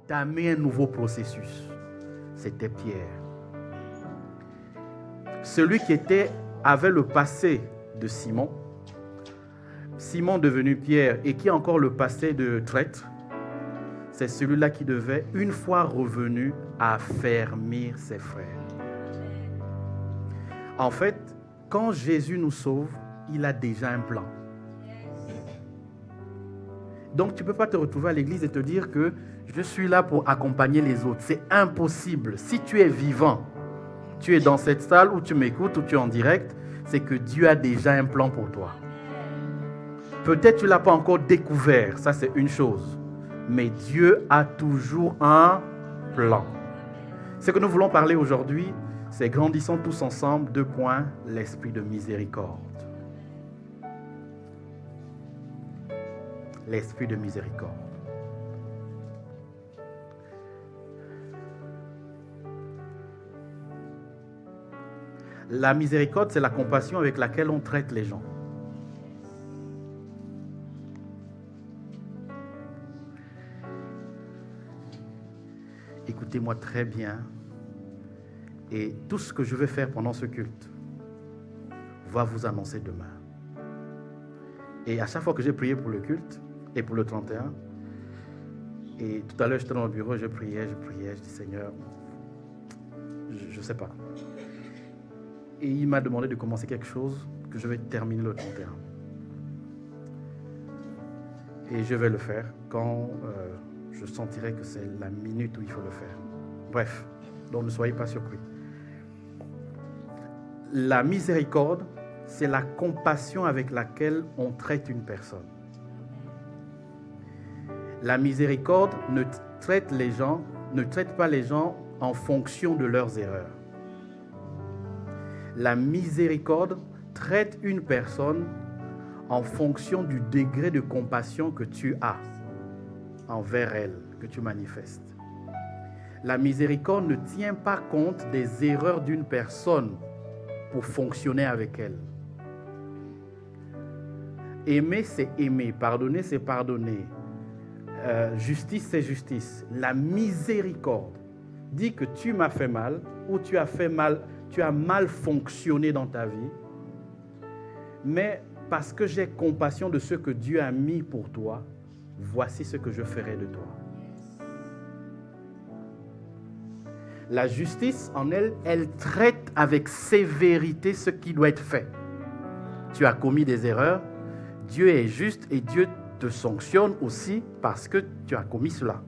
entamer un nouveau processus. C'était Pierre. Celui qui avait le passé de Simon, Simon devenu Pierre et qui a encore le passé de traître, c'est celui-là qui devait, une fois revenu, affermir ses frères. En fait, quand Jésus nous sauve, il a déjà un plan. Donc, tu ne peux pas te retrouver à l'église et te dire que je suis là pour accompagner les autres. C'est impossible. Si tu es vivant, tu es dans cette salle où tu m'écoutes, où tu es en direct, c'est que Dieu a déjà un plan pour toi. Peut-être tu ne l'as pas encore découvert, ça c'est une chose. Mais Dieu a toujours un plan. Ce que nous voulons parler aujourd'hui, c'est grandissons tous ensemble, 2 points, l'esprit de miséricorde. L'esprit de miséricorde. La miséricorde, c'est la compassion avec laquelle on traite les gens. Écoutez-moi très bien. Et tout ce que je vais faire pendant ce culte va vous annoncer demain. Et à chaque fois que j'ai prié pour le culte et pour le 31, et tout à l'heure j'étais dans le bureau, je priais, je dis Seigneur, je ne sais pas. Et il m'a demandé de commencer quelque chose que je vais terminer le 31. Et je vais le faire quand je sentirai que c'est la minute où il faut le faire. Bref, donc ne soyez pas surpris. La miséricorde, c'est la compassion avec laquelle on traite une personne. La miséricorde ne traite pas les gens en fonction de leurs erreurs. La miséricorde traite une personne en fonction du degré de compassion que tu as envers elle, que tu manifestes. La miséricorde ne tient pas compte des erreurs d'une personne pour fonctionner avec elle. Aimer, c'est aimer. Pardonner, c'est pardonner. Justice, c'est justice. La miséricorde dit que tu m'as fait mal ou tu as mal fonctionné dans ta vie, mais parce que j'ai compassion de ce que Dieu a mis pour toi, voici ce que je ferai de toi. La justice, en elle, elle traite avec sévérité ce qui doit être fait. Tu as commis des erreurs, Dieu est juste et Dieu te sanctionne aussi parce que tu as commis cela.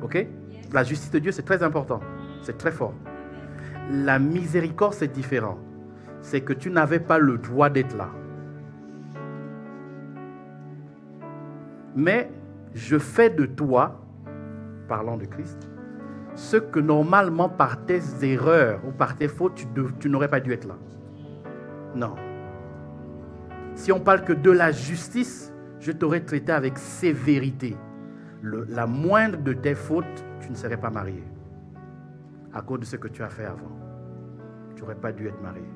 Ok? La justice de Dieu, c'est très important. C'est très fort. La miséricorde, c'est différent. C'est que tu n'avais pas le droit d'être là. Mais je fais de toi, parlant de Christ, ce que normalement par tes erreurs ou par tes fautes, tu n'aurais pas dû être là. Non. Si on parle que de la justice, je t'aurais traité avec sévérité. La moindre de tes fautes, tu ne serais pas marié. À cause de ce que tu as fait avant. Tu n'aurais pas dû être marié.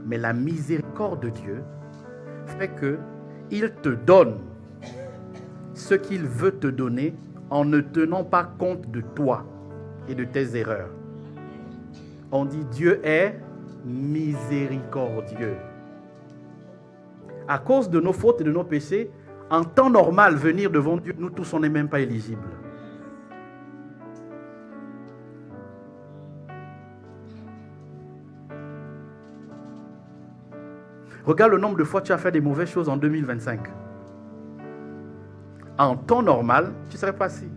Mais la miséricorde de Dieu fait qu'il te donne ce qu'il veut te donner en ne tenant pas compte de toi et de tes erreurs. On dit Dieu est miséricordieux. À cause de nos fautes et de nos péchés, en temps normal, venir devant Dieu, nous tous, on n'est même pas éligibles. Regarde le nombre de fois que tu as fait des mauvaises choses en 2025. En temps normal, tu ne serais pas assis.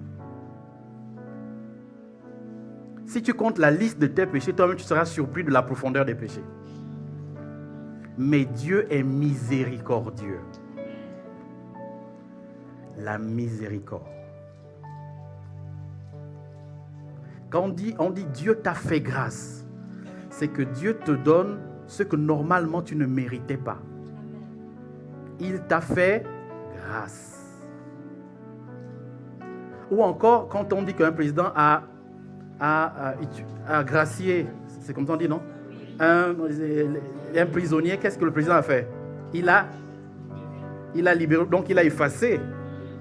Si tu comptes la liste de tes péchés, toi-même tu seras surpris de la profondeur des péchés. Mais Dieu est miséricordieux. La miséricorde. Quand on dit Dieu t'a fait grâce, c'est que Dieu te donne ce que normalement tu ne méritais pas. Il t'a fait grâce. Ou encore, quand on dit qu'un président a gracié, c'est comme ça on dit, non? Un prisonnier, qu'est-ce que le président a fait? Il a libéré, donc il a effacé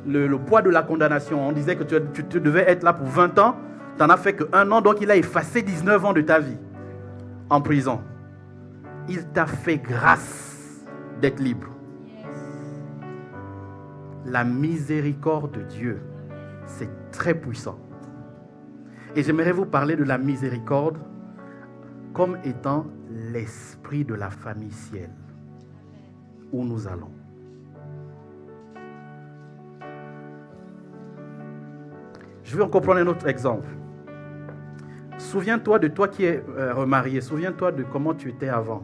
le poids de la condamnation. On disait que tu devais être là pour 20 ans. Tu n'en as fait que 1 an, donc il a effacé 19 ans de ta vie en prison. Il t'a fait grâce d'être libre. La miséricorde de Dieu, c'est très puissant. Et j'aimerais vous parler de la miséricorde comme étant l'esprit de la famille ciel où nous allons. Je vais encore prendre un autre exemple. Souviens-toi de toi qui es remarié. Souviens-toi de comment tu étais avant,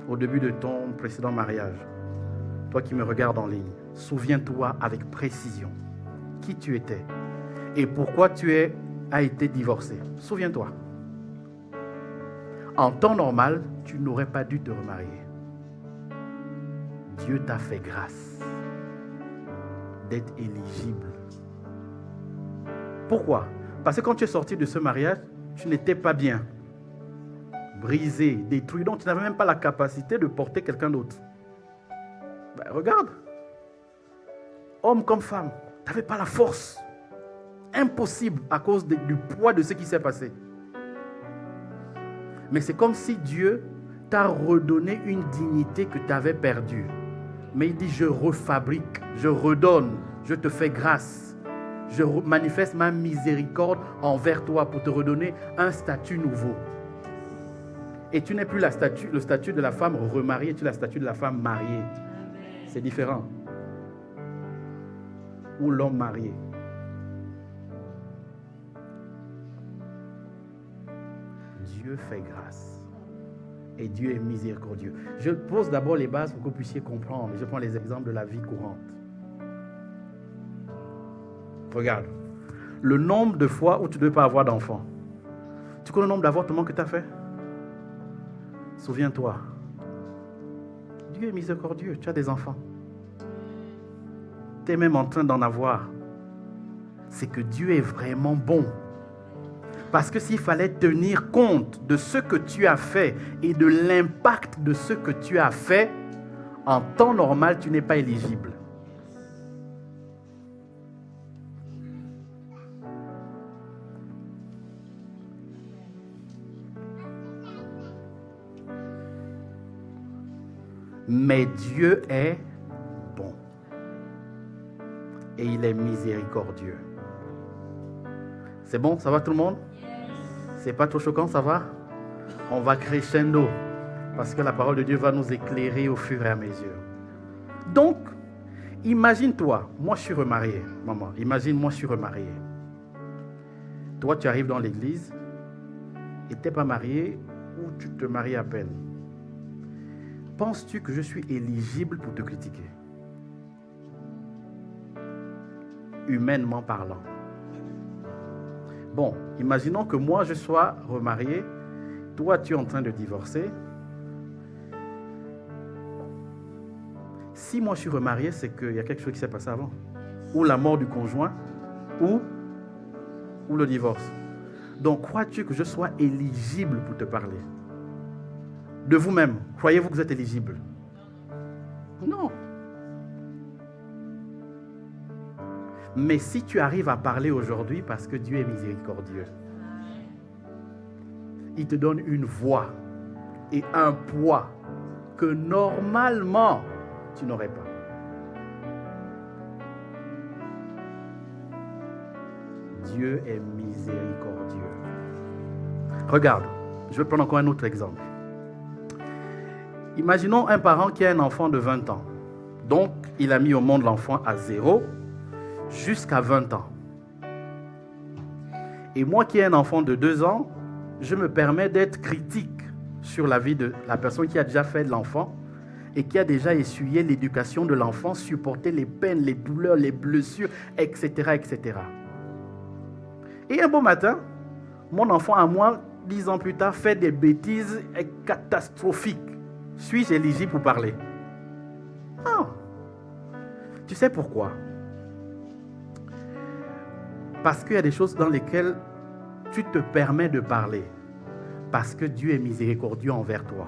au début de ton précédent mariage. Toi qui me regardes en ligne, souviens-toi avec précision qui tu étais et pourquoi tu as été divorcé. Souviens-toi. En temps normal, tu n'aurais pas dû te remarier. Dieu t'a fait grâce d'être éligible. Pourquoi? Parce que quand tu es sorti de ce mariage, tu n'étais pas bien. Brisé, détruit. Donc tu n'avais même pas la capacité de porter quelqu'un d'autre. Ben, regarde. Homme comme femme, tu n'avais pas la force. Impossible à cause du poids de ce qui s'est passé. Mais c'est comme si Dieu t'a redonné une dignité que tu avais perdue. Mais il dit, je refabrique, je redonne, je te fais grâce. Je manifeste ma miséricorde envers toi pour te redonner un statut nouveau. Et tu n'es plus le statut de la femme remariée, tu es le statut de la femme mariée. C'est différent. Ou l'homme marié. Dieu fait grâce. Et Dieu est miséricordieux. Je pose d'abord les bases pour que vous puissiez comprendre. Je prends les exemples de la vie courante. Regarde. Le nombre de fois où tu ne devais pas avoir d'enfant. Tu connais le nombre d'avortements que tu as fait? Souviens-toi. Dieu est miséricordieux. Tu as des enfants. Tu es même en train d'en avoir. C'est que Dieu est vraiment bon. Parce que s'il fallait tenir compte de ce que tu as fait et de l'impact de ce que tu as fait, en temps normal, tu n'es pas éligible. Mais Dieu est bon. Et il est miséricordieux. C'est bon? Ça va tout le monde? C'est pas trop choquant, ça va? On va crescendo. Parce que la parole de Dieu va nous éclairer au fur et à mesure. Donc, imagine-toi, moi je suis remarié, maman. Imagine-moi je suis remarié. Toi tu arrives dans l'église et tu n'es pas marié ou tu te maries à peine. Penses-tu que je suis éligible pour te critiquer? Humainement parlant. Bon, imaginons que moi je sois remarié, toi tu es en train de divorcer. Si moi je suis remarié, c'est qu'il y a quelque chose qui s'est passé avant. Ou la mort du conjoint, ou le divorce. Donc crois-tu que je sois éligible pour te parler? De vous-même, croyez-vous que vous êtes éligible? Non. Mais si tu arrives à parler aujourd'hui parce que Dieu est miséricordieux, il te donne une voix et un poids que normalement tu n'aurais pas. Dieu est miséricordieux. Regarde, je vais prendre encore un autre exemple. Imaginons un parent qui a un enfant de 20 ans. Donc, il a mis au monde l'enfant à 0 jusqu'à 20 ans. Et moi qui ai un enfant de 2 ans, je me permets d'être critique sur la vie de la personne qui a déjà fait de l'enfant et qui a déjà essuyé l'éducation de l'enfant, supporté les peines, les douleurs, les blessures, etc., etc. Et un beau matin, mon enfant à moi, 10 ans plus tard, fait des bêtises catastrophiques. Suis-je éligible pour parler? Non. Tu sais pourquoi? Parce qu'il y a des choses dans lesquelles tu te permets de parler. Parce que Dieu est miséricordieux envers toi.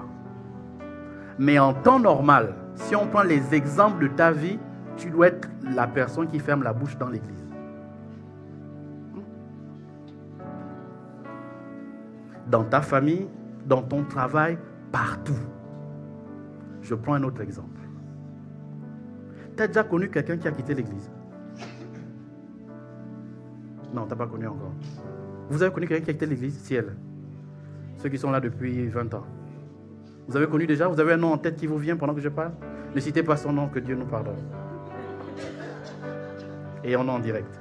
Mais en temps normal, si on prend les exemples de ta vie, tu dois être la personne qui ferme la bouche dans l'église. Dans ta famille, dans ton travail, partout. Je prends un autre exemple. Tu as déjà connu quelqu'un qui a quitté l'église? Non, tu n'as pas connu encore. Vous avez connu quelqu'un qui a quitté l'église? Ciel. Ceux qui sont là depuis 20 ans. Vous avez connu déjà? Vous avez un nom en tête qui vous vient pendant que je parle? Ne citez pas son nom, que Dieu nous pardonne. Et on est en direct.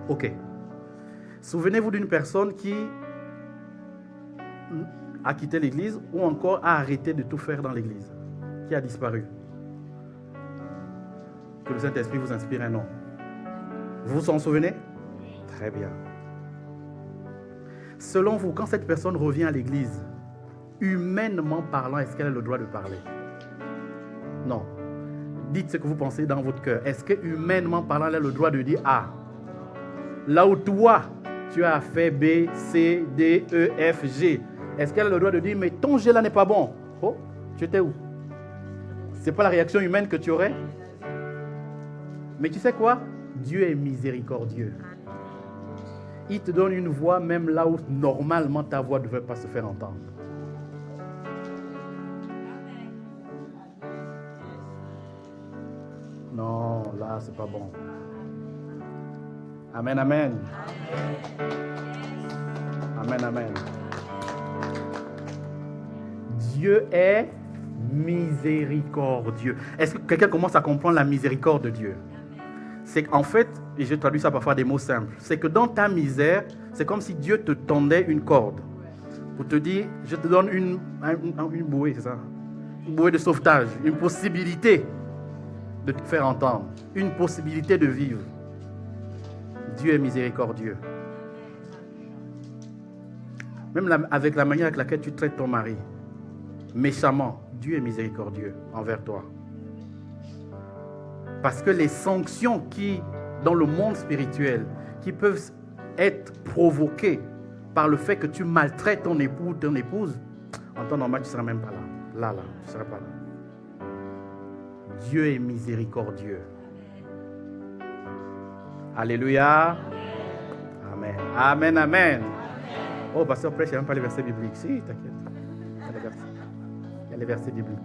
Ok. Souvenez-vous d'une personne qui a quitté l'église ou encore a arrêté de tout faire dans l'église, qui a disparu. Que le Saint-Esprit vous inspire un nom. Vous vous en souvenez? Très bien. Selon vous, quand cette personne revient à l'église, humainement parlant, est-ce qu'elle a le droit de parler? Non. Dites ce que vous pensez dans votre cœur. Est-ce que humainement parlant, elle a le droit de dire A? Là où toi, tu as fait B, C, D, E, F, G. Est-ce qu'elle a le droit de dire, mais ton G là n'est pas bon? Oh, tu étais où? C'est pas la réaction humaine que tu aurais? Mais tu sais quoi? Dieu est miséricordieux. Il te donne une voix même là où normalement ta voix ne devrait pas se faire entendre. Non, là c'est pas bon. Amen, amen. Amen, amen. Dieu est miséricordieux. Est-ce que quelqu'un commence à comprendre la miséricorde de Dieu? C'est qu'en fait, et je traduis ça parfois des mots simples, c'est que dans ta misère, c'est comme si Dieu te tendait une corde pour te dire, je te donne une bouée, c'est ça? Une bouée de sauvetage, une possibilité de te faire entendre, une possibilité de vivre. Dieu est miséricordieux. Même avec la manière avec laquelle tu traites ton mari, méchamment, Dieu est miséricordieux envers toi. Parce que les sanctions qui, dans le monde spirituel, qui peuvent être provoquées par le fait que tu maltraites ton époux ou ton épouse, en temps normal, tu ne seras même pas là. Là, tu ne seras pas là. Dieu est miséricordieux. Alléluia. Amen. Amen, amen. Oh, pasteur prêche, il n'y a même pas les versets bibliques. Si, t'inquiète. Il y a les versets bibliques.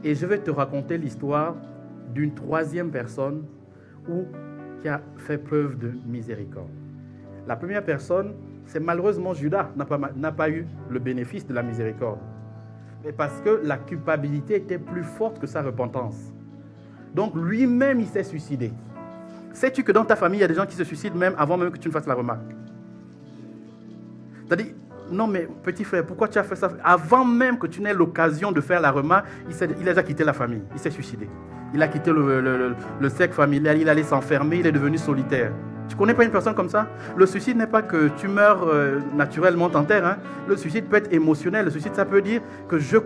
Et je vais te raconter l'histoire d'une troisième personne qui a fait preuve de miséricorde. La première personne, c'est malheureusement Judas, n'a pas eu le bénéfice de la miséricorde. Mais parce que la culpabilité était plus forte que sa repentance. Donc lui-même, il s'est suicidé. Sais-tu que dans ta famille, il y a des gens qui se suicident même avant même que tu ne fasses la remarque? C'est-à-dire, non mais petit frère, pourquoi tu as fait ça? Avant même que tu n'aies l'occasion de faire la remarque, il a déjà quitté la famille, il s'est suicidé. Il a quitté le cercle familial, il allait s'enfermer, il est devenu solitaire. Tu ne connais pas une personne comme ça? Le suicide n'est pas que tu meurs naturellement en terre. Hein. Le suicide peut être émotionnel. Le suicide, ça peut dire que je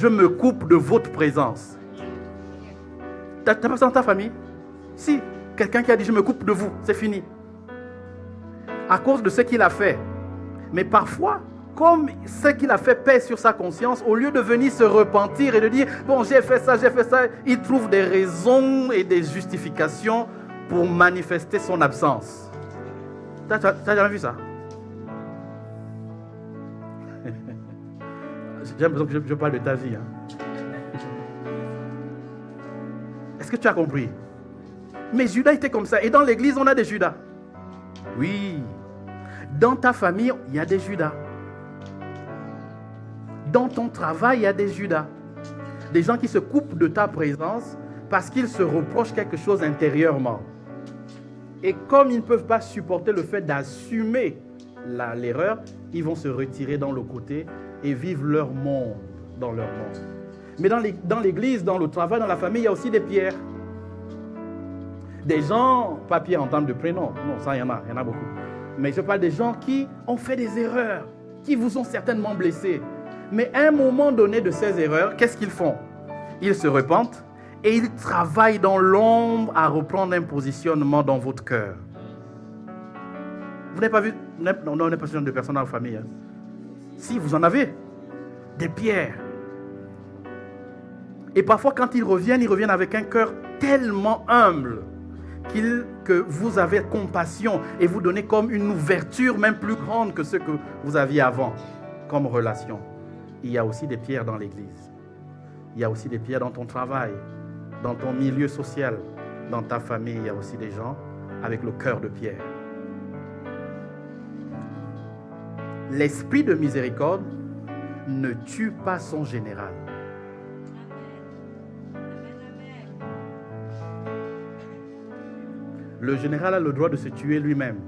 me coupe de votre présence. Tu n'as pas ça dans ta famille? Si, quelqu'un qui a dit je me coupe de vous, c'est fini. À cause de ce qu'il a fait. Mais parfois, comme ce qu'il a fait pèse sur sa conscience, au lieu de venir se repentir et de dire bon, j'ai fait ça, il trouve des raisons et des justifications pour manifester son absence. Tu as jamais vu ça? J'ai l'impression que je parle de ta vie. Hein. Est-ce que tu as compris? Mais Judas était comme ça. Et dans l'église, on a des Judas. Oui. Dans ta famille, il y a des Judas. Dans ton travail, il y a des Judas. Des gens qui se coupent de ta présence parce qu'ils se reprochent quelque chose intérieurement. Et comme ils ne peuvent pas supporter le fait d'assumer l'erreur, ils vont se retirer dans le côté et vivre leur monde dans leur monde. Mais dans l'église, dans le travail, dans la famille, il y a aussi des pierres. Des gens, pas Pierre en termes de prénom, non, ça il y en a beaucoup. Mais je parle des gens qui ont fait des erreurs, qui vous ont certainement blessés. Mais à un moment donné de ces erreurs, qu'est-ce qu'ils font? Ils se repentent et ils travaillent dans l'ombre à reprendre un positionnement dans votre cœur. Vous n'avez pas vu? Non, on n'est pas ce genre de personnes dans la famille. Hein. Si, vous en avez. Des pierres. Et parfois, quand ils reviennent avec un cœur tellement humble que vous avez compassion et vous donnez comme une ouverture même plus grande que ce que vous aviez avant comme relation. Il y a aussi des pierres dans l'église. Il y a aussi des pierres dans ton travail, dans ton milieu social, dans ta famille. Il y a aussi des gens avec le cœur de pierre. L'esprit de miséricorde ne tue pas son général. Le général a le droit de se tuer lui-même.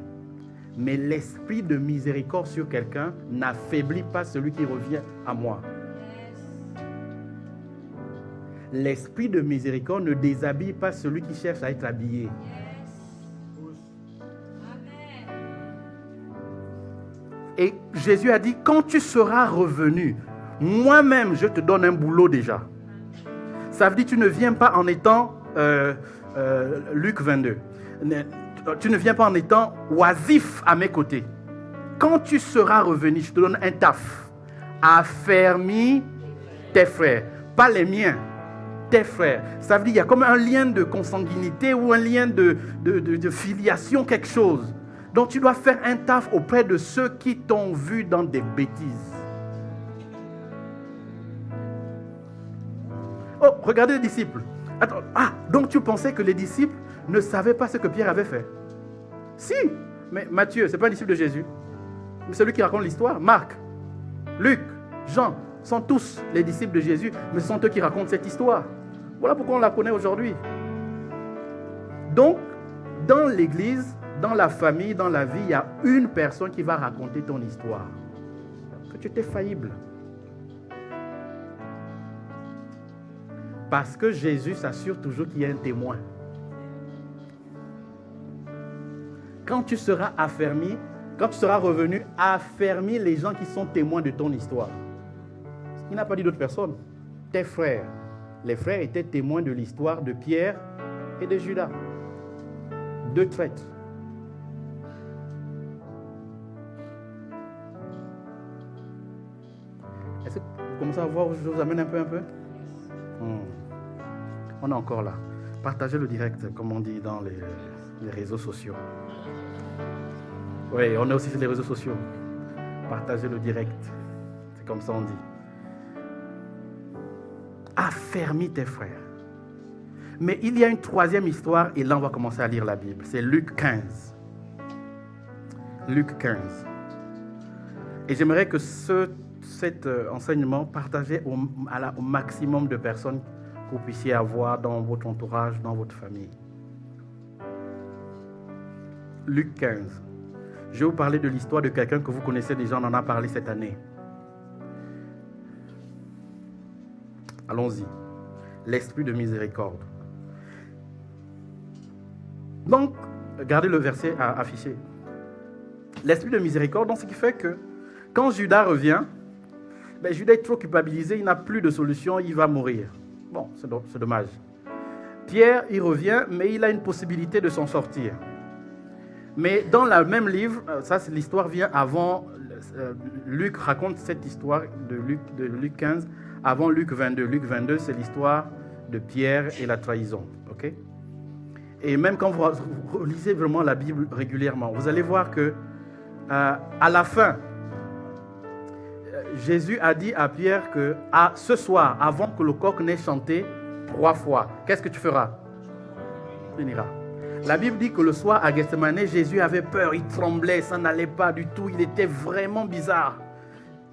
Mais l'esprit de miséricorde sur quelqu'un n'affaiblit pas celui qui revient à moi. L'esprit de miséricorde ne déshabille pas celui qui cherche à être habillé. Et Jésus a dit, quand tu seras revenu, moi-même je te donne un boulot déjà. Ça veut dire que tu ne viens pas en étant Luc 22. Tu ne viens pas en étant oisif à mes côtés. Quand tu seras revenu, je te donne un taf. Affermis tes frères, pas les miens, tes frères. Ça veut dire qu'il y a comme un lien de consanguinité ou un lien de filiation, quelque chose. Donc tu dois faire un taf auprès de ceux qui t'ont vu dans des bêtises. Oh, regardez les disciples. Attends, donc tu pensais que les disciples ne savaient pas ce que Pierre avait fait? Si, mais Matthieu, ce n'est pas un disciple de Jésus. Mais celui qui raconte l'histoire, Marc, Luc, Jean, sont tous les disciples de Jésus, mais ce sont eux qui racontent cette histoire. Voilà pourquoi on la connaît aujourd'hui. Donc, dans l'église, dans la famille, dans la vie, il y a une personne qui va raconter ton histoire. Que tu étais faillible. Parce que Jésus s'assure toujours qu'il y a un témoin. Quand tu seras affermi, quand tu seras revenu, affermis les gens qui sont témoins de ton histoire. Il n'a pas dit d'autres personnes. Tes frères. Les frères étaient témoins de l'histoire de Pierre et de Judas. Deux traîtres. Est-ce que vous commencez à voir où je vous amène un peu On est encore là. Partagez le direct, comme on dit dans les réseaux sociaux. Oui, on est aussi sur les réseaux sociaux. Partagez le direct. C'est comme ça on dit. Affermis tes frères. Mais il y a une troisième histoire et là on va commencer à lire la Bible. C'est Luc 15. Luc 15. Et j'aimerais que cet enseignement partagé au maximum de personnes que vous puissiez avoir dans votre entourage, dans votre famille. Luc 15. Je vais vous parler de l'histoire de quelqu'un que vous connaissez déjà, on en a parlé cette année. Allons-y. L'esprit de miséricorde. Donc, regardez le verset affiché. L'esprit de miséricorde, donc ce qui fait que quand Judas revient, Judas est trop culpabilisé, il n'a plus de solution, il va mourir. Bon, c'est dommage. Pierre, il revient, mais il a une possibilité de s'en sortir. Mais dans le même livre, ça c'est l'histoire vient avant, Luc raconte cette histoire de Luc 15 avant Luc 22. Luc 22, c'est l'histoire de Pierre et la trahison. Okay? Et même quand vous lisez vraiment la Bible régulièrement, vous allez voir que à la fin, Jésus a dit à Pierre que ce soir, avant que le coq n'ait chanté 3 fois, qu'est-ce que tu feras? Tu iras. La Bible dit que le soir à Gethsemane, Jésus avait peur, il tremblait, ça n'allait pas du tout, il était vraiment bizarre.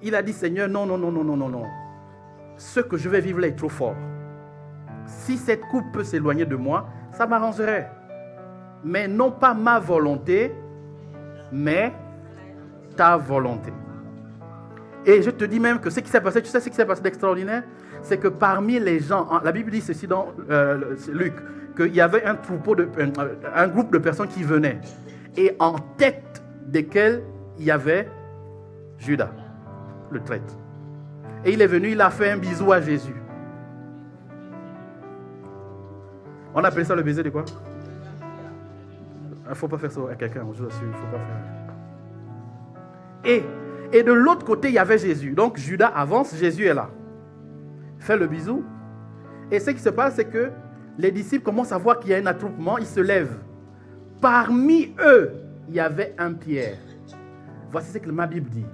Il a dit, Seigneur, non. Ce que je vais vivre là est trop fort. Si cette coupe peut s'éloigner de moi, ça m'arrangerait. Mais non pas ma volonté, mais ta volonté. Et je te dis même que ce qui s'est passé, tu sais ce qui s'est passé d'extraordinaire? C'est que parmi les gens, la Bible dit ceci dans Luc, qu'il y avait un groupe de personnes qui venaient. Et en tête desquelles il y avait Judas, le traître. Et il est venu, il a fait un bisou à Jésus. On appelle ça le baiser de quoi? Il ne faut pas faire ça à quelqu'un, je vous assure, il ne faut pas faire. Et de l'autre côté, il y avait Jésus. Donc Judas avance, Jésus est là. Fait le bisou. Et ce qui se passe, c'est que les disciples commencent à voir qu'il y a un attroupement, ils se lèvent. Parmi eux, il y avait un Pierre. Voici ce que ma Bible dit.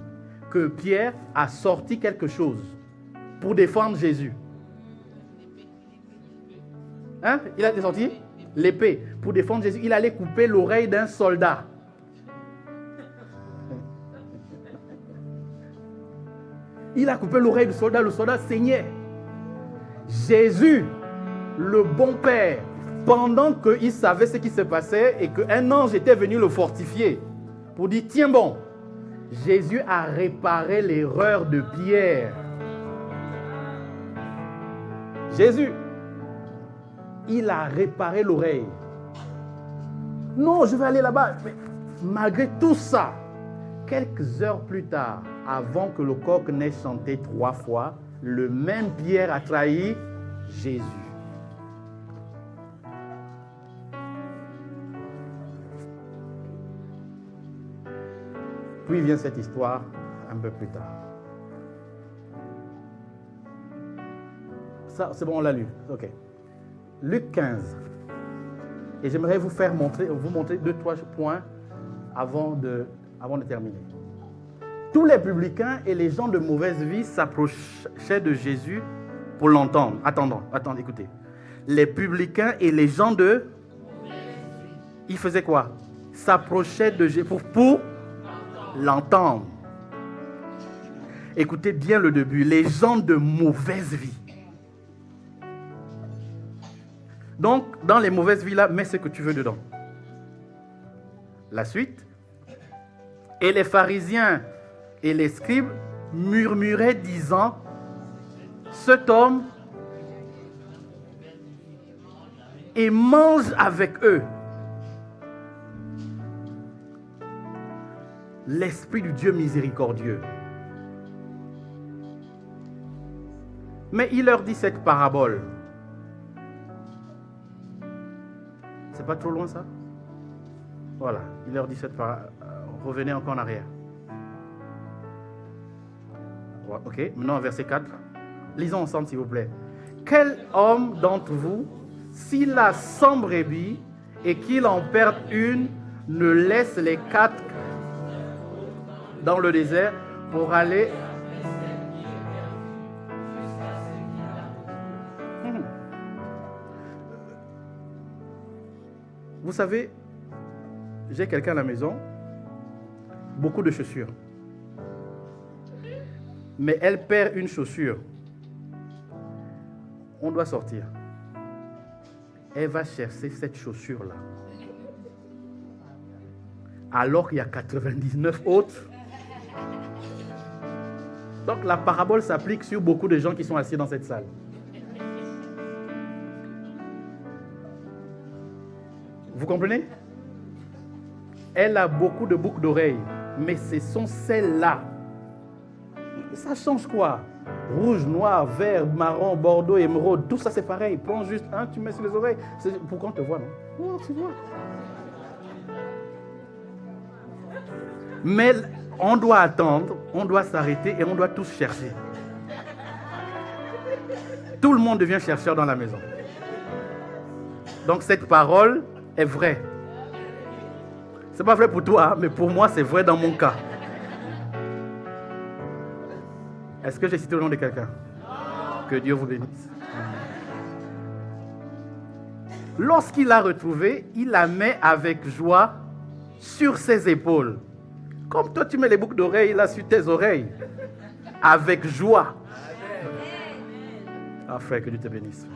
Que Pierre a sorti quelque chose pour défendre Jésus. Hein? Il a sorti l'épée pour défendre Jésus. Il allait couper l'oreille d'un soldat. Il a coupé l'oreille du soldat. Le soldat saignait. Jésus, le bon Père, pendant qu'il savait ce qui se passait et qu'un ange était venu le fortifier pour dire, tiens bon, Jésus a réparé l'erreur de Pierre. Jésus, il a réparé l'oreille. Non, je vais aller là-bas. Mais malgré tout ça, quelques heures plus tard, avant que le coq n'ait chanté 3 fois, le même Pierre a trahi Jésus. Puis vient cette histoire un peu plus tard. Ça, c'est bon, on l'a lu. Ok. Luc 15. Et j'aimerais vous montrer 2-3 points avant de terminer. Tous les publicains et les gens de mauvaise vie s'approchaient de Jésus pour l'entendre. Attendez, écoutez. Les publicains et les gens de... Ils faisaient quoi? S'approchaient de Jésus pour l'entendre. Écoutez bien le début. Les gens de mauvaise vie. Donc, dans les mauvaises vies là, mets ce que tu veux dedans. La suite. Et les pharisiens et les scribes murmuraient disant, cet homme et mange avec eux. L'Esprit du Dieu miséricordieux. Mais il leur dit cette parabole. C'est pas trop loin ça? Voilà, il leur dit cette parabole. Revenez encore en arrière. Ok, maintenant verset 4. Lisons ensemble s'il vous plaît. Quel homme d'entre vous, s'il a 100 brebis et qu'il en perd une, ne laisse les 4 dans le désert pour aller... Vous savez, j'ai quelqu'un à la maison, beaucoup de chaussures. Mais elle perd une chaussure. On doit sortir. Elle va chercher cette chaussure-là. Alors qu'il y a 99 autres. Donc la parabole s'applique sur beaucoup de gens qui sont assis dans cette salle. Vous comprenez? Elle a beaucoup de boucles d'oreilles, mais ce sont celles-là. Ça change quoi? Rouge, noir, vert, marron, bordeaux, émeraude, tout ça c'est pareil. Prends juste un, tu mets sur les oreilles. C'est pour qu'on te voit, non? Oh, tu vois. Mais on doit attendre, on doit s'arrêter et on doit tous chercher. Tout le monde devient chercheur dans la maison. Donc cette parole est vraie. C'est pas vrai pour toi, mais pour moi c'est vrai dans mon cas. Est-ce que j'ai cité le nom de quelqu'un? Que Dieu vous bénisse. Lorsqu'il l'a retrouvée, il la met avec joie sur ses épaules. Comme toi tu mets les boucles d'oreilles là sur tes oreilles. Avec joie. Ah frère, que Dieu te bénisse.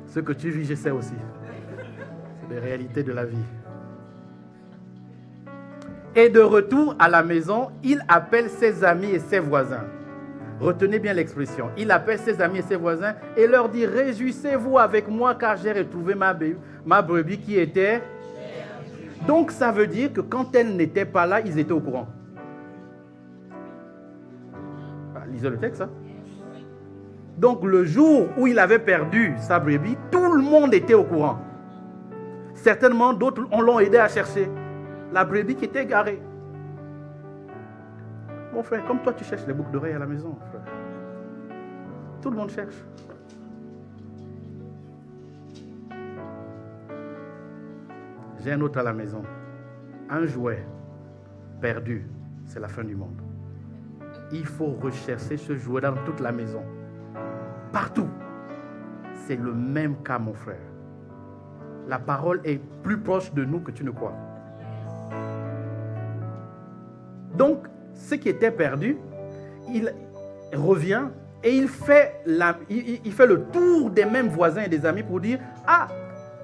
Ce que tu vis, je sais aussi. C'est les réalités de la vie. Et de retour à la maison, il appelle ses amis et ses voisins. Retenez bien l'expression. Il appelle ses amis et ses voisins et leur dit, réjouissez-vous avec moi car j'ai retrouvé ma brebis qui était... Donc ça veut dire que quand elle n'était pas là, ils étaient au courant. Lisez le texte, hein? Donc le jour où il avait perdu sa brebis, tout le monde était au courant. Certainement d'autres l'ont aidé à chercher la brebis qui était égarée. Mon frère, comme toi tu cherches les boucles d'oreilles à la maison, frère. Tout le monde cherche. J'ai un autre à la maison. Un jouet perdu, c'est la fin du monde. Il faut rechercher ce jouet dans toute la maison. Partout. C'est le même cas, mon frère. La parole est plus proche de nous que tu ne crois. Donc, ce qui était perdu, il revient et il fait le tour des mêmes voisins et des amis pour dire « Ah,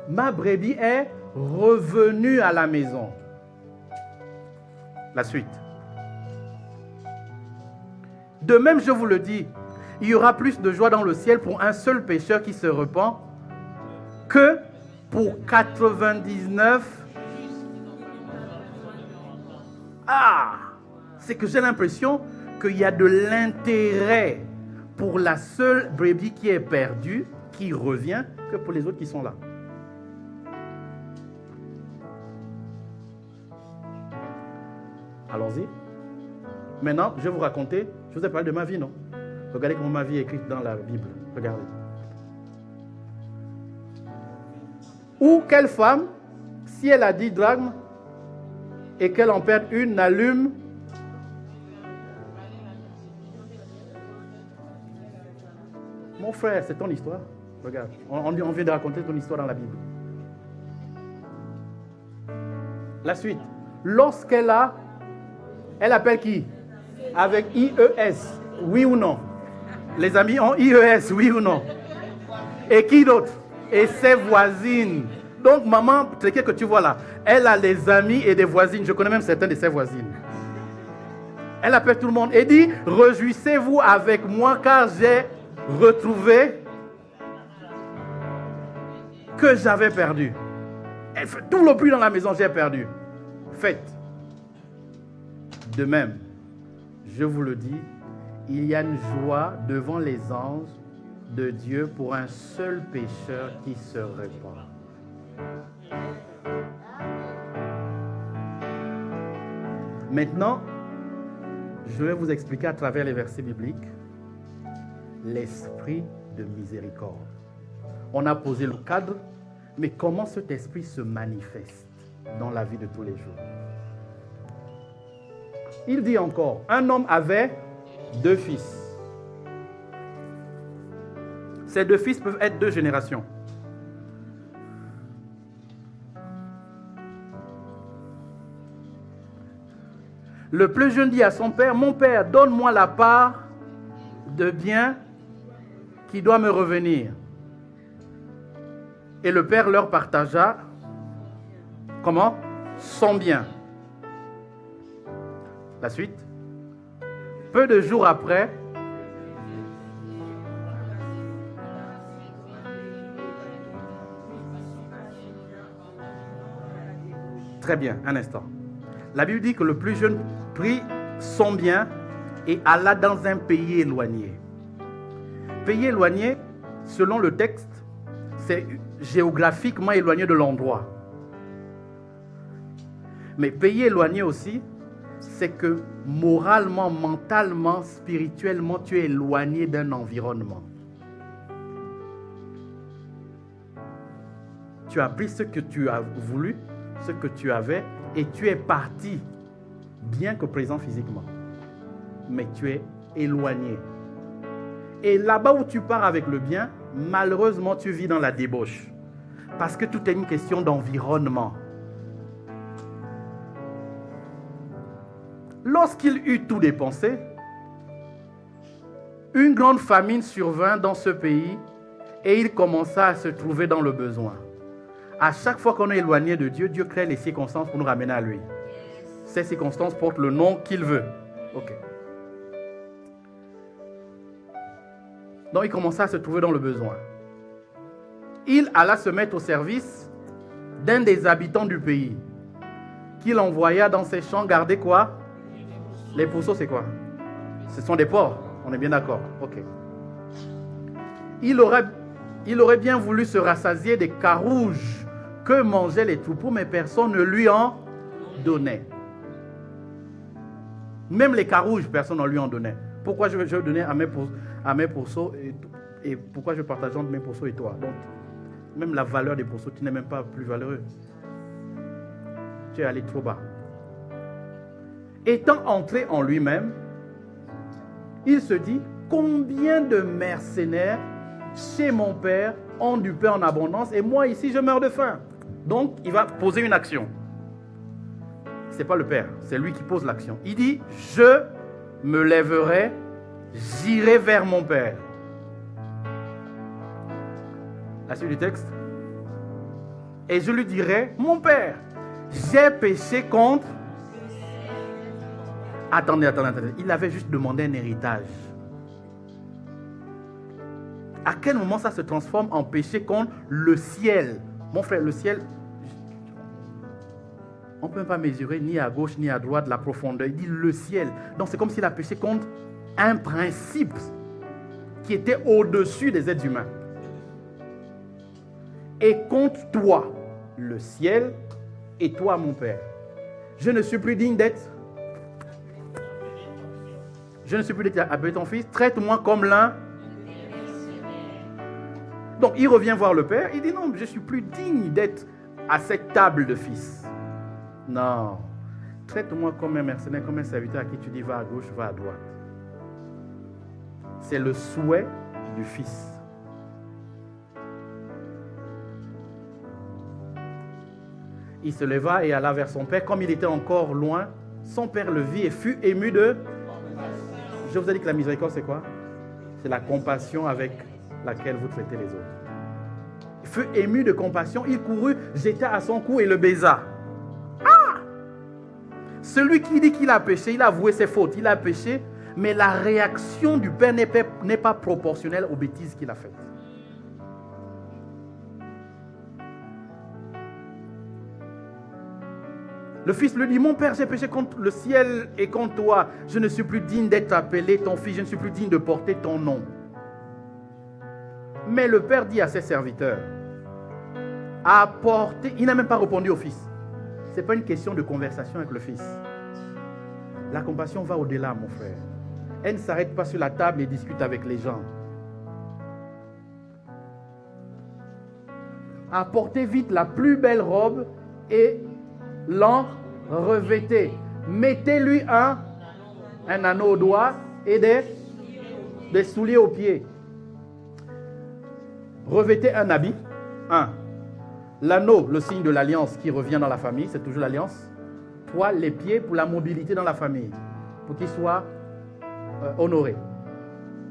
ma brebis est revenue à la maison. » La suite. De même, je vous le dis, il y aura plus de joie dans le ciel pour un seul pécheur qui se repent que pour 99. Ah! C'est que j'ai l'impression qu'il y a de l'intérêt pour la seule brebis qui est perdue, qui revient, que pour les autres qui sont là. Allons-y. Maintenant, je vais vous raconter, je vous ai parlé de ma vie, non? Regardez comment ma vie est écrite dans la Bible. Regardez. Ou quelle femme, si elle a 10 drachmes et qu'elle en perd une, n'allume mon frère, c'est ton histoire. Regarde, on vient de raconter ton histoire dans la Bible. La suite. Lorsqu'elle a, elle appelle qui? Avec IES, oui ou non? Les amis ont IES, oui ou non? Et qui d'autre? Et ses voisines. Donc maman, c'est ce que tu vois là. Elle a des amis et des voisines. Je connais même certaines de ses voisines. Elle appelle tout le monde et dit, réjouissez-vous avec moi car j'ai retrouvé que j'avais perdu. Elle fait tout le bruit dans la maison, j'ai perdu. Faites. De même, je vous le dis, il y a une joie devant les anges de Dieu pour un seul pécheur qui se répand. Maintenant, je vais vous expliquer à travers les versets bibliques l'esprit de miséricorde. On a posé le cadre, mais comment cet esprit se manifeste dans la vie de tous les jours? Il dit encore, un homme avait 2 fils. Ces 2 fils peuvent être 2 générations. Le plus jeune dit à son père, mon père, donne-moi la part de bien qui doit me revenir. Et le père leur partagea, comment? Son bien. La suite. Peu de jours après, très bien, un instant. La Bible dit que le plus jeune prit son bien et alla dans un pays éloigné. Pays éloigné, selon le texte, c'est géographiquement éloigné de l'endroit. Mais pays éloigné aussi, c'est que moralement, mentalement, spirituellement, tu es éloigné d'un environnement. Tu as pris ce que tu as voulu, ce que tu avais, et tu es parti, bien que présent physiquement. Mais tu es éloigné. Et là-bas où tu pars avec le bien, malheureusement, tu vis dans la débauche. Parce que tout est une question d'environnement. Lorsqu'il eut tout dépensé, une grande famine survint dans ce pays et il commença à se trouver dans le besoin. À chaque fois qu'on est éloigné de Dieu, Dieu crée les circonstances pour nous ramener à lui. Ces circonstances portent le nom qu'il veut. Ok. Donc il commença à se trouver dans le besoin. Il alla se mettre au service d'un des habitants du pays, qu'il envoya dans ses champs garder quoi? Les pourceaux, c'est quoi? Ce sont des porcs. On est bien d'accord. Ok. Il aurait bien voulu se rassasier des carouges que mangeaient les troupeaux, mais personne ne lui en donnait. Même les carouges, personne ne lui en donnait. Pourquoi je vais donner à mes pourceaux et pourquoi je partage entre mes pourceaux et toi. Donc, même la valeur des pourceaux, tu n'es même pas plus valeureux. Tu es allé trop bas. Étant entré en lui-même, il se dit, combien de mercenaires chez mon père ont du pain en abondance et moi ici je meurs de faim. Donc il va poser une action. Ce n'est pas le père, c'est lui qui pose l'action. Il dit, je me lèverai, j'irai vers mon père. La suite du texte. Et je lui dirai, mon père, j'ai péché contre... Attendez. Il avait juste demandé un héritage. À quel moment ça se transforme en péché contre le ciel? Mon frère, le ciel, on ne peut pas mesurer ni à gauche ni à droite la profondeur. Il dit le ciel. Donc c'est comme s'il a péché contre un principe qui était au-dessus des êtres humains. Et contre toi, le ciel, et toi, mon père. Je ne suis plus digne d'être. Je ne suis plus digne d'appeler ton fils. Traite-moi comme l'un. Donc il revient voir le père. Il dit non, je ne suis plus digne d'être à cette table de fils. Non. Traite-moi comme un mercenaire, comme un serviteur à qui tu dis va à gauche, va à droite. C'est le souhait du fils. Il se leva et alla vers son père. Comme il était encore loin, son père le vit et fut ému de... Je vous ai dit que la miséricorde, c'est quoi? C'est la compassion avec laquelle vous traitez les autres. Il fut ému de compassion. Il courut, jeta à son cou et le baisa. Ah! Celui qui dit qu'il a péché, il a avoué ses fautes. Il a péché, mais la réaction du père n'est pas proportionnelle aux bêtises qu'il a faites. Le fils lui dit, mon père, j'ai péché contre le ciel et contre toi. Je ne suis plus digne d'être appelé ton fils. Je ne suis plus digne de porter ton nom. Mais le père dit à ses serviteurs, apportez. Il n'a même pas répondu au fils. Ce n'est pas une question de conversation avec le fils. La compassion va au-delà, mon frère. Elle ne s'arrête pas sur la table et discute avec les gens. Apportez vite la plus belle robe et l'en revêtez. Mettez-lui un anneau au doigt et des souliers aux pieds. Revêtez un habit. L'anneau, le signe de l'alliance qui revient dans la famille, c'est toujours l'alliance. Toi, les pieds pour la mobilité dans la famille, pour qu'il soit honoré.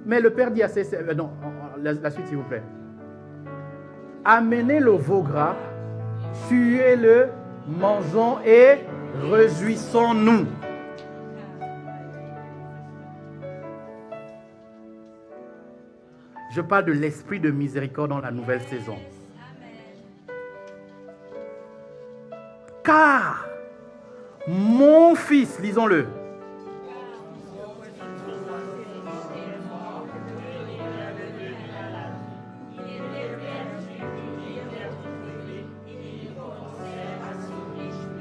Mais le père dit à ses... non, la suite s'il vous plaît. Amenez le veau gras, tuez-le, mangeons et réjouissons-nous. Je parle de l'esprit de miséricorde dans la nouvelle saison. Car mon fils, lisons-le.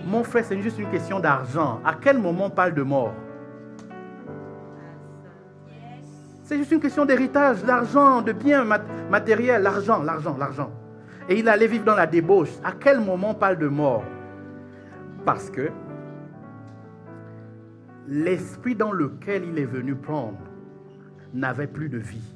Mon frère, c'est juste une question d'argent. À quel moment on parle de mort? C'est juste une question d'héritage, d'argent, de biens matériels, l'argent. Et il allait vivre dans la débauche. À quel moment on parle de mort? Parce que l'esprit dans lequel il est venu prendre n'avait plus de vie.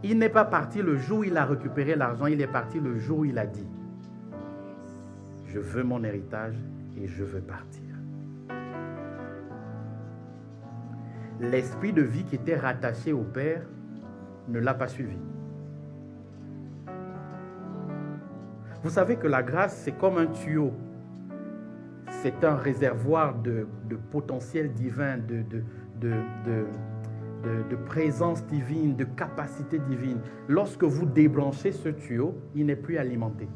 Il n'est pas parti le jour où il a récupéré l'argent, il est parti le jour où il a dit « Je veux mon héritage et je veux partir ». L'esprit de vie qui était rattaché au Père ne l'a pas suivi. Vous savez que la grâce, c'est comme un tuyau. C'est un réservoir de potentiel divin, de présence divine, de capacité divine. Lorsque vous débranchez ce tuyau, il n'est plus alimenté.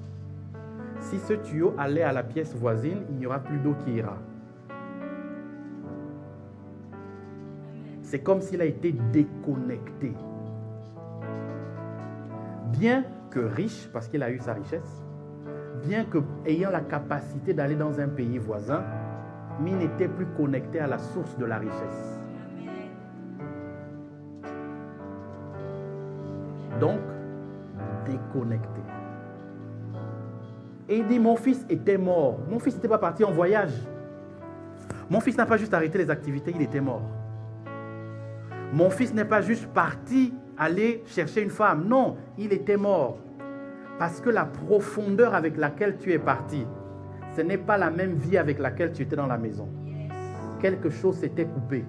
Si ce tuyau allait à la pièce voisine, il n'y aura plus d'eau qui ira. C'est comme s'il a été déconnecté. Bien que riche, parce qu'il a eu sa richesse, bien que ayant la capacité d'aller dans un pays voisin, mais il n'était plus connecté à la source de la richesse. Donc, déconnecté. Et il dit, mon fils était mort. Mon fils n'était pas parti en voyage. Mon fils n'a pas juste arrêté les activités, il était mort. Mon fils n'est pas juste parti aller chercher une femme. Non, il était mort. Parce que la profondeur avec laquelle tu es parti, ce n'est pas la même vie avec laquelle tu étais dans la maison. Quelque chose s'était coupé.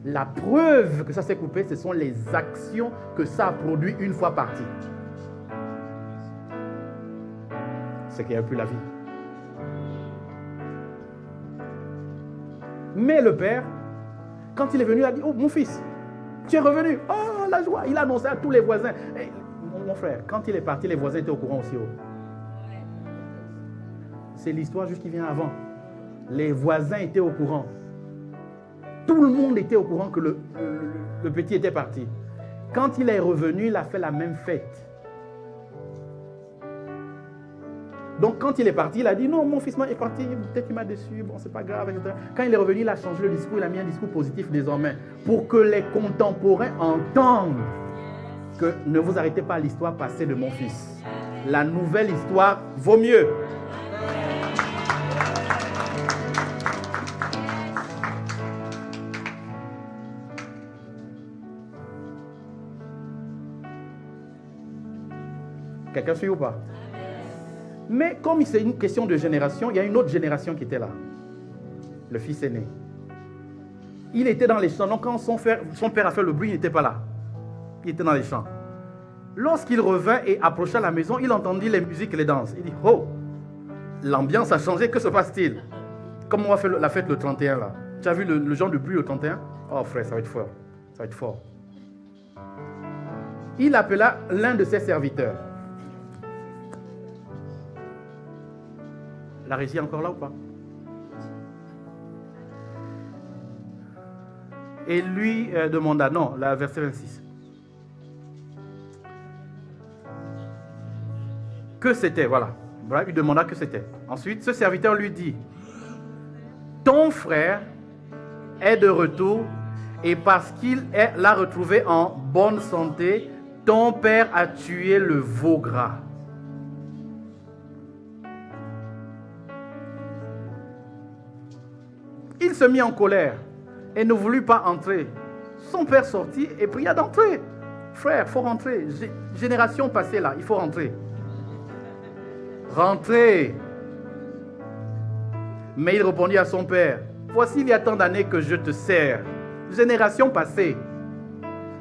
La preuve que ça s'est coupé, ce sont les actions que ça a produit une fois parti. C'est qu'il n'y a plus la vie. Mais le père, quand il est venu, il a dit, oh mon fils, tu es revenu. Oh la joie. Il a annoncé à tous les voisins. Et, mon frère, quand il est parti, les voisins étaient au courant aussi. C'est l'histoire juste qui vient avant. Les voisins étaient au courant. Tout le monde était au courant que le petit était parti. Quand il est revenu, il a fait la même fête. Donc quand il est parti, il a dit non, mon fils est parti, peut-être qu'il m'a déçu, bon c'est pas grave, etc. Quand il est revenu, il a changé le discours, il a mis un discours positif désormais pour que les contemporains entendent que ne vous arrêtez pas à l'histoire passée de mon fils. La nouvelle histoire vaut mieux. Quelqu'un suit ou pas? Mais comme c'est une question de génération, il y a une autre génération qui était là. Le fils aîné. Il était dans les champs. Donc quand son père a fait le bruit, il n'était pas là. Il était dans les champs. Lorsqu'il revint et approcha la maison, il entendit les musiques et les danses. Il dit, oh, l'ambiance a changé, que se passe-t-il? Comme on va faire la fête le 31 là. Tu as vu le genre de bruit le 31? Oh frère, ça va être fort. Ça va être fort. Il appela l'un de ses serviteurs. La régie est encore là ou pas? Et lui demanda, non, la verset 26. Que c'était, voilà. Voilà, il demanda que c'était. Ensuite, ce serviteur lui dit, ton frère est de retour et parce qu'il l'a retrouvé en bonne santé, ton père a tué le veau gras. Il se mit en colère et ne voulut pas entrer. Son père sortit et pria d'entrer. Frère, il faut rentrer. Génération passée là, il faut rentrer. Rentrez. Mais il répondit à son père, voici il y a tant d'années que je te sers. Génération passée.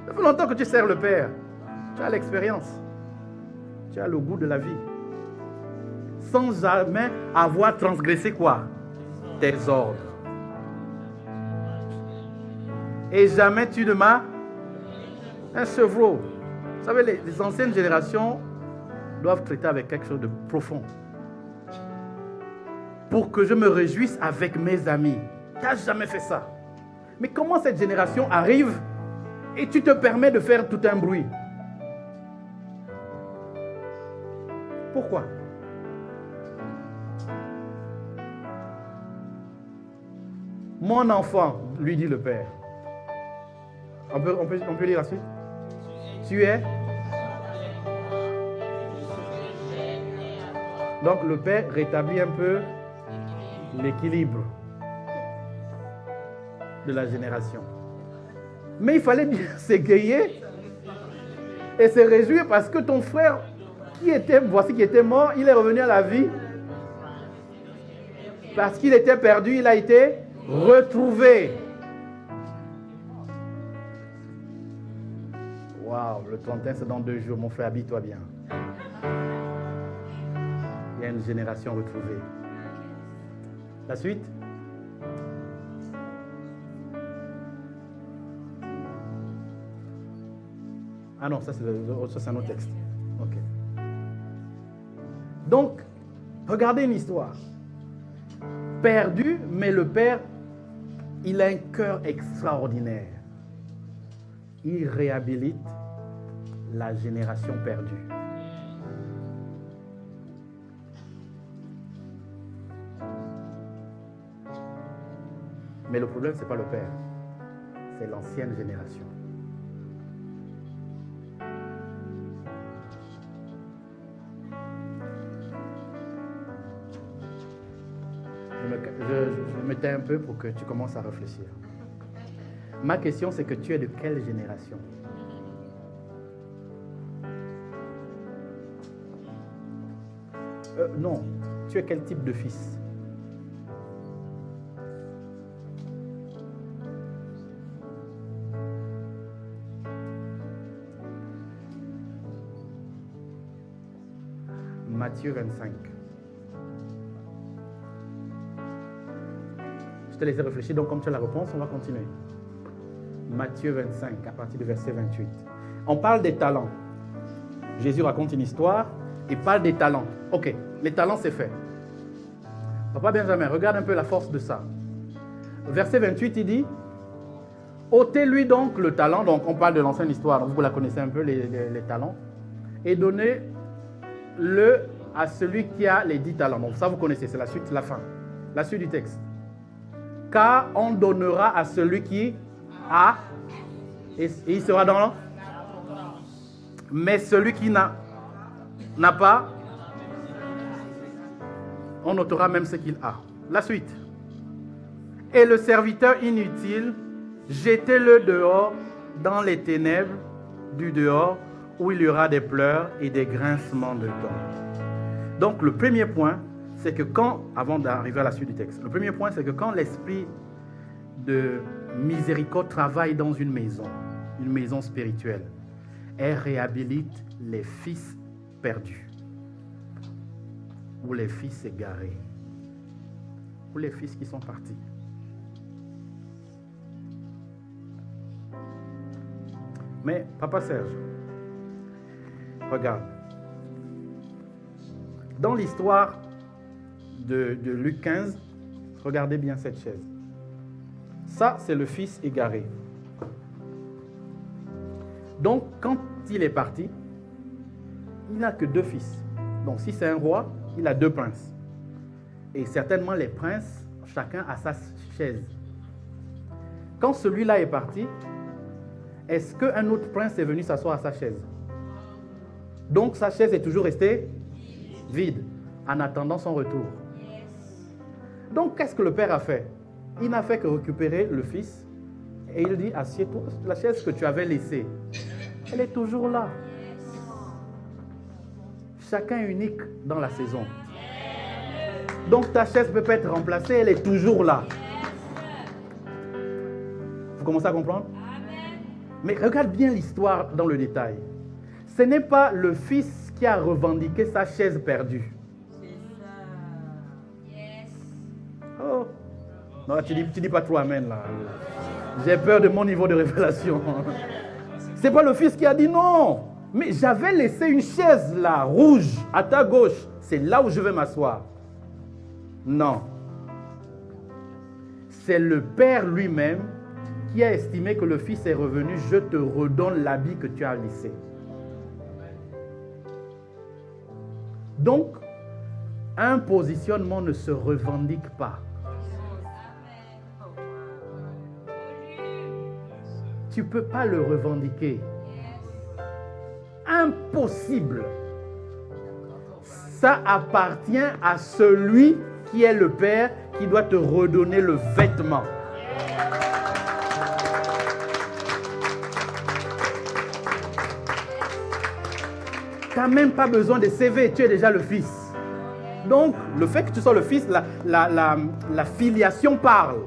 Ça fait longtemps que tu sers le père. Tu as l'expérience. Tu as le goût de la vie. Sans jamais avoir transgressé quoi? Tes ordres. Et jamais tu ne m'as un chevreau. Vous savez, les anciennes générations doivent traiter avec quelque chose de profond. Pour que je me réjouisse avec mes amis. Tu n'as jamais fait ça. Mais comment cette génération arrive et tu te permets de faire tout un bruit? Pourquoi? Mon enfant, lui dit le père. On peut lire la suite? Tu es? Donc le père rétablit un peu l'équilibre de la génération. Mais il fallait bien s'égayer et se réjouir parce que ton frère, qui était mort, il est revenu à la vie. Parce qu'il était perdu, il a été retrouvé. Waouh, le 31 c'est dans 2 jours, mon frère, habille-toi bien. Il y a une génération retrouvée. La suite? Ah non, ça c'est un autre texte. Ok. Donc, regardez une histoire. Perdu, mais le père, il a un cœur extraordinaire. Il réhabilite la génération perdue. Mais le problème, ce n'est pas le père, c'est l'ancienne génération. Je me tais un peu pour que tu commences à réfléchir. Ma question, c'est que tu es de quelle génération? Non, tu es quel type de fils? Matthieu 25. Je te laisse réfléchir, donc comme tu as la réponse, on va continuer. Matthieu 25, à partir du verset 28. On parle des talents. Jésus raconte une histoire, il parle des talents. Ok, les talents, c'est fait. Papa Benjamin, regarde un peu la force de ça. Verset 28, il dit, ôtez-lui donc le talent, donc on parle de l'ancienne histoire, donc vous la connaissez un peu, les talents, et donnez-le à celui qui a les 10 talents. Donc ça, vous connaissez, c'est la suite, la fin, la suite du texte. Car on donnera à celui qui a, et il sera dans l'an. Mais celui qui n'a pas, on notera même ce qu'il a. La suite. Et le serviteur inutile, jetez-le dehors dans les ténèbres du dehors, où il y aura des pleurs et des grincements de dents. Donc le premier point, c'est que quand, avant d'arriver à la suite du texte, le premier point, c'est que quand l'esprit de miséricorde travaille dans une maison spirituelle, elle réhabilite les fils perdus, ou les fils égarés, ou les fils qui sont partis. Mais, Papa Serge, regarde, dans l'histoire de Luc 15, regardez bien cette chaise. Ça, c'est le fils égaré. Donc, quand il est parti, il n'a que 2 fils. Donc, si c'est un roi, il a 2 princes. Et certainement, les princes, chacun a sa chaise. Quand celui-là est parti, est-ce qu'un autre prince est venu s'asseoir à sa chaise? Donc, sa chaise est toujours restée vide, en attendant son retour. Donc, qu'est-ce que le père a fait? Il n'a fait que récupérer le fils et il dit, assieds-toi, la chaise que tu avais laissée, elle est toujours là. Chacun est unique dans la saison. Donc, ta chaise ne peut pas être remplacée, elle est toujours là. Vous commencez à comprendre? Mais regarde bien l'histoire dans le détail. Ce n'est pas le fils qui a revendiqué sa chaise perdue. Oh. Non, tu dis pas trop amen là. J'ai peur de mon niveau de révélation. C'est pas le fils qui a dit non. Mais j'avais laissé une chaise là, rouge, à ta gauche. C'est là où je vais m'asseoir. Non. C'est le père lui-même qui a estimé que le fils est revenu. Je te redonne l'habit que tu as laissé. Donc, un positionnement ne se revendique pas. Tu ne peux pas le revendiquer. Impossible. Ça appartient à celui qui est le Père qui doit te redonner le vêtement. Tu n'as même pas besoin de CV, tu es déjà le fils. Donc, le fait que tu sois le fils, la filiation parle.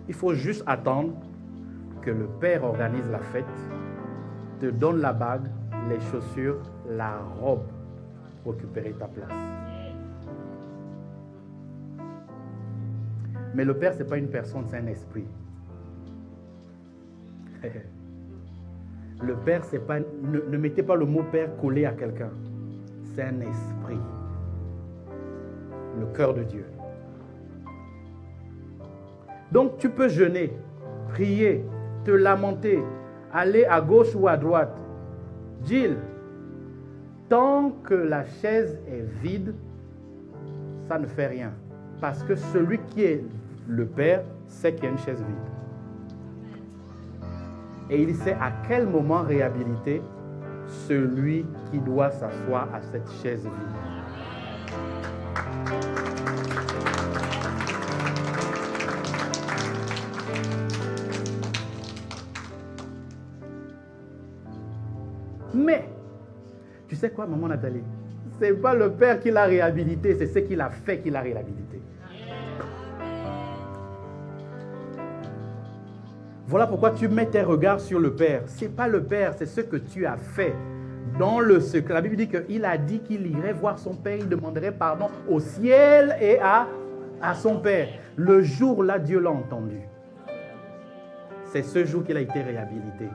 Il faut juste attendre que le père organise la fête, te donne la bague, les chaussures, la robe pour récupérer ta place. Mais le père, ce n'est pas une personne, c'est un esprit. Le père, c'est pas... Ne mettez pas le mot père collé à quelqu'un. C'est un esprit. Le cœur de Dieu. Donc, tu peux jeûner, prier, te lamenter, aller à gauche ou à droite. Jill, tant que la chaise est vide, ça ne fait rien. Parce que celui qui est le Père sait qu'il y a une chaise vide. Et il sait à quel moment réhabiliter celui qui doit s'asseoir à cette chaise vide. Mais, tu sais quoi, maman Nathalie? Ce n'est pas le Père qui l'a réhabilité, c'est ce qu'il a fait qui l'a réhabilité. Voilà pourquoi tu mets tes regards sur le Père. Ce n'est pas le Père, c'est ce que tu as fait dans le secret. La Bible dit qu'il a dit qu'il irait voir son Père, il demanderait pardon au ciel et à son Père. Le jour-là, Dieu l'a entendu. C'est ce jour qu'il a été réhabilité.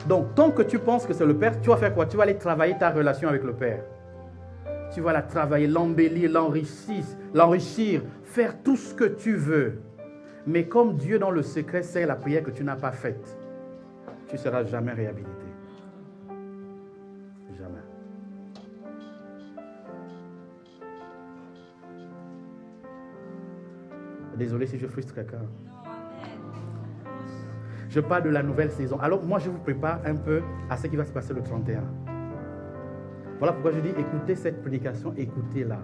Donc, tant que tu penses que c'est le Père, tu vas faire quoi? Tu vas aller travailler ta relation avec le Père. Tu vas la travailler, l'embellir, l'enrichir, faire tout ce que tu veux. Mais comme Dieu dans le secret sait la prière que tu n'as pas faite, tu ne seras jamais réhabilité. Jamais. Désolé si je frustre quelqu'un. Je parle de la nouvelle saison. Alors moi, je vous prépare un peu à ce qui va se passer le 31. Voilà pourquoi je dis, écoutez cette prédication, écoutez-la.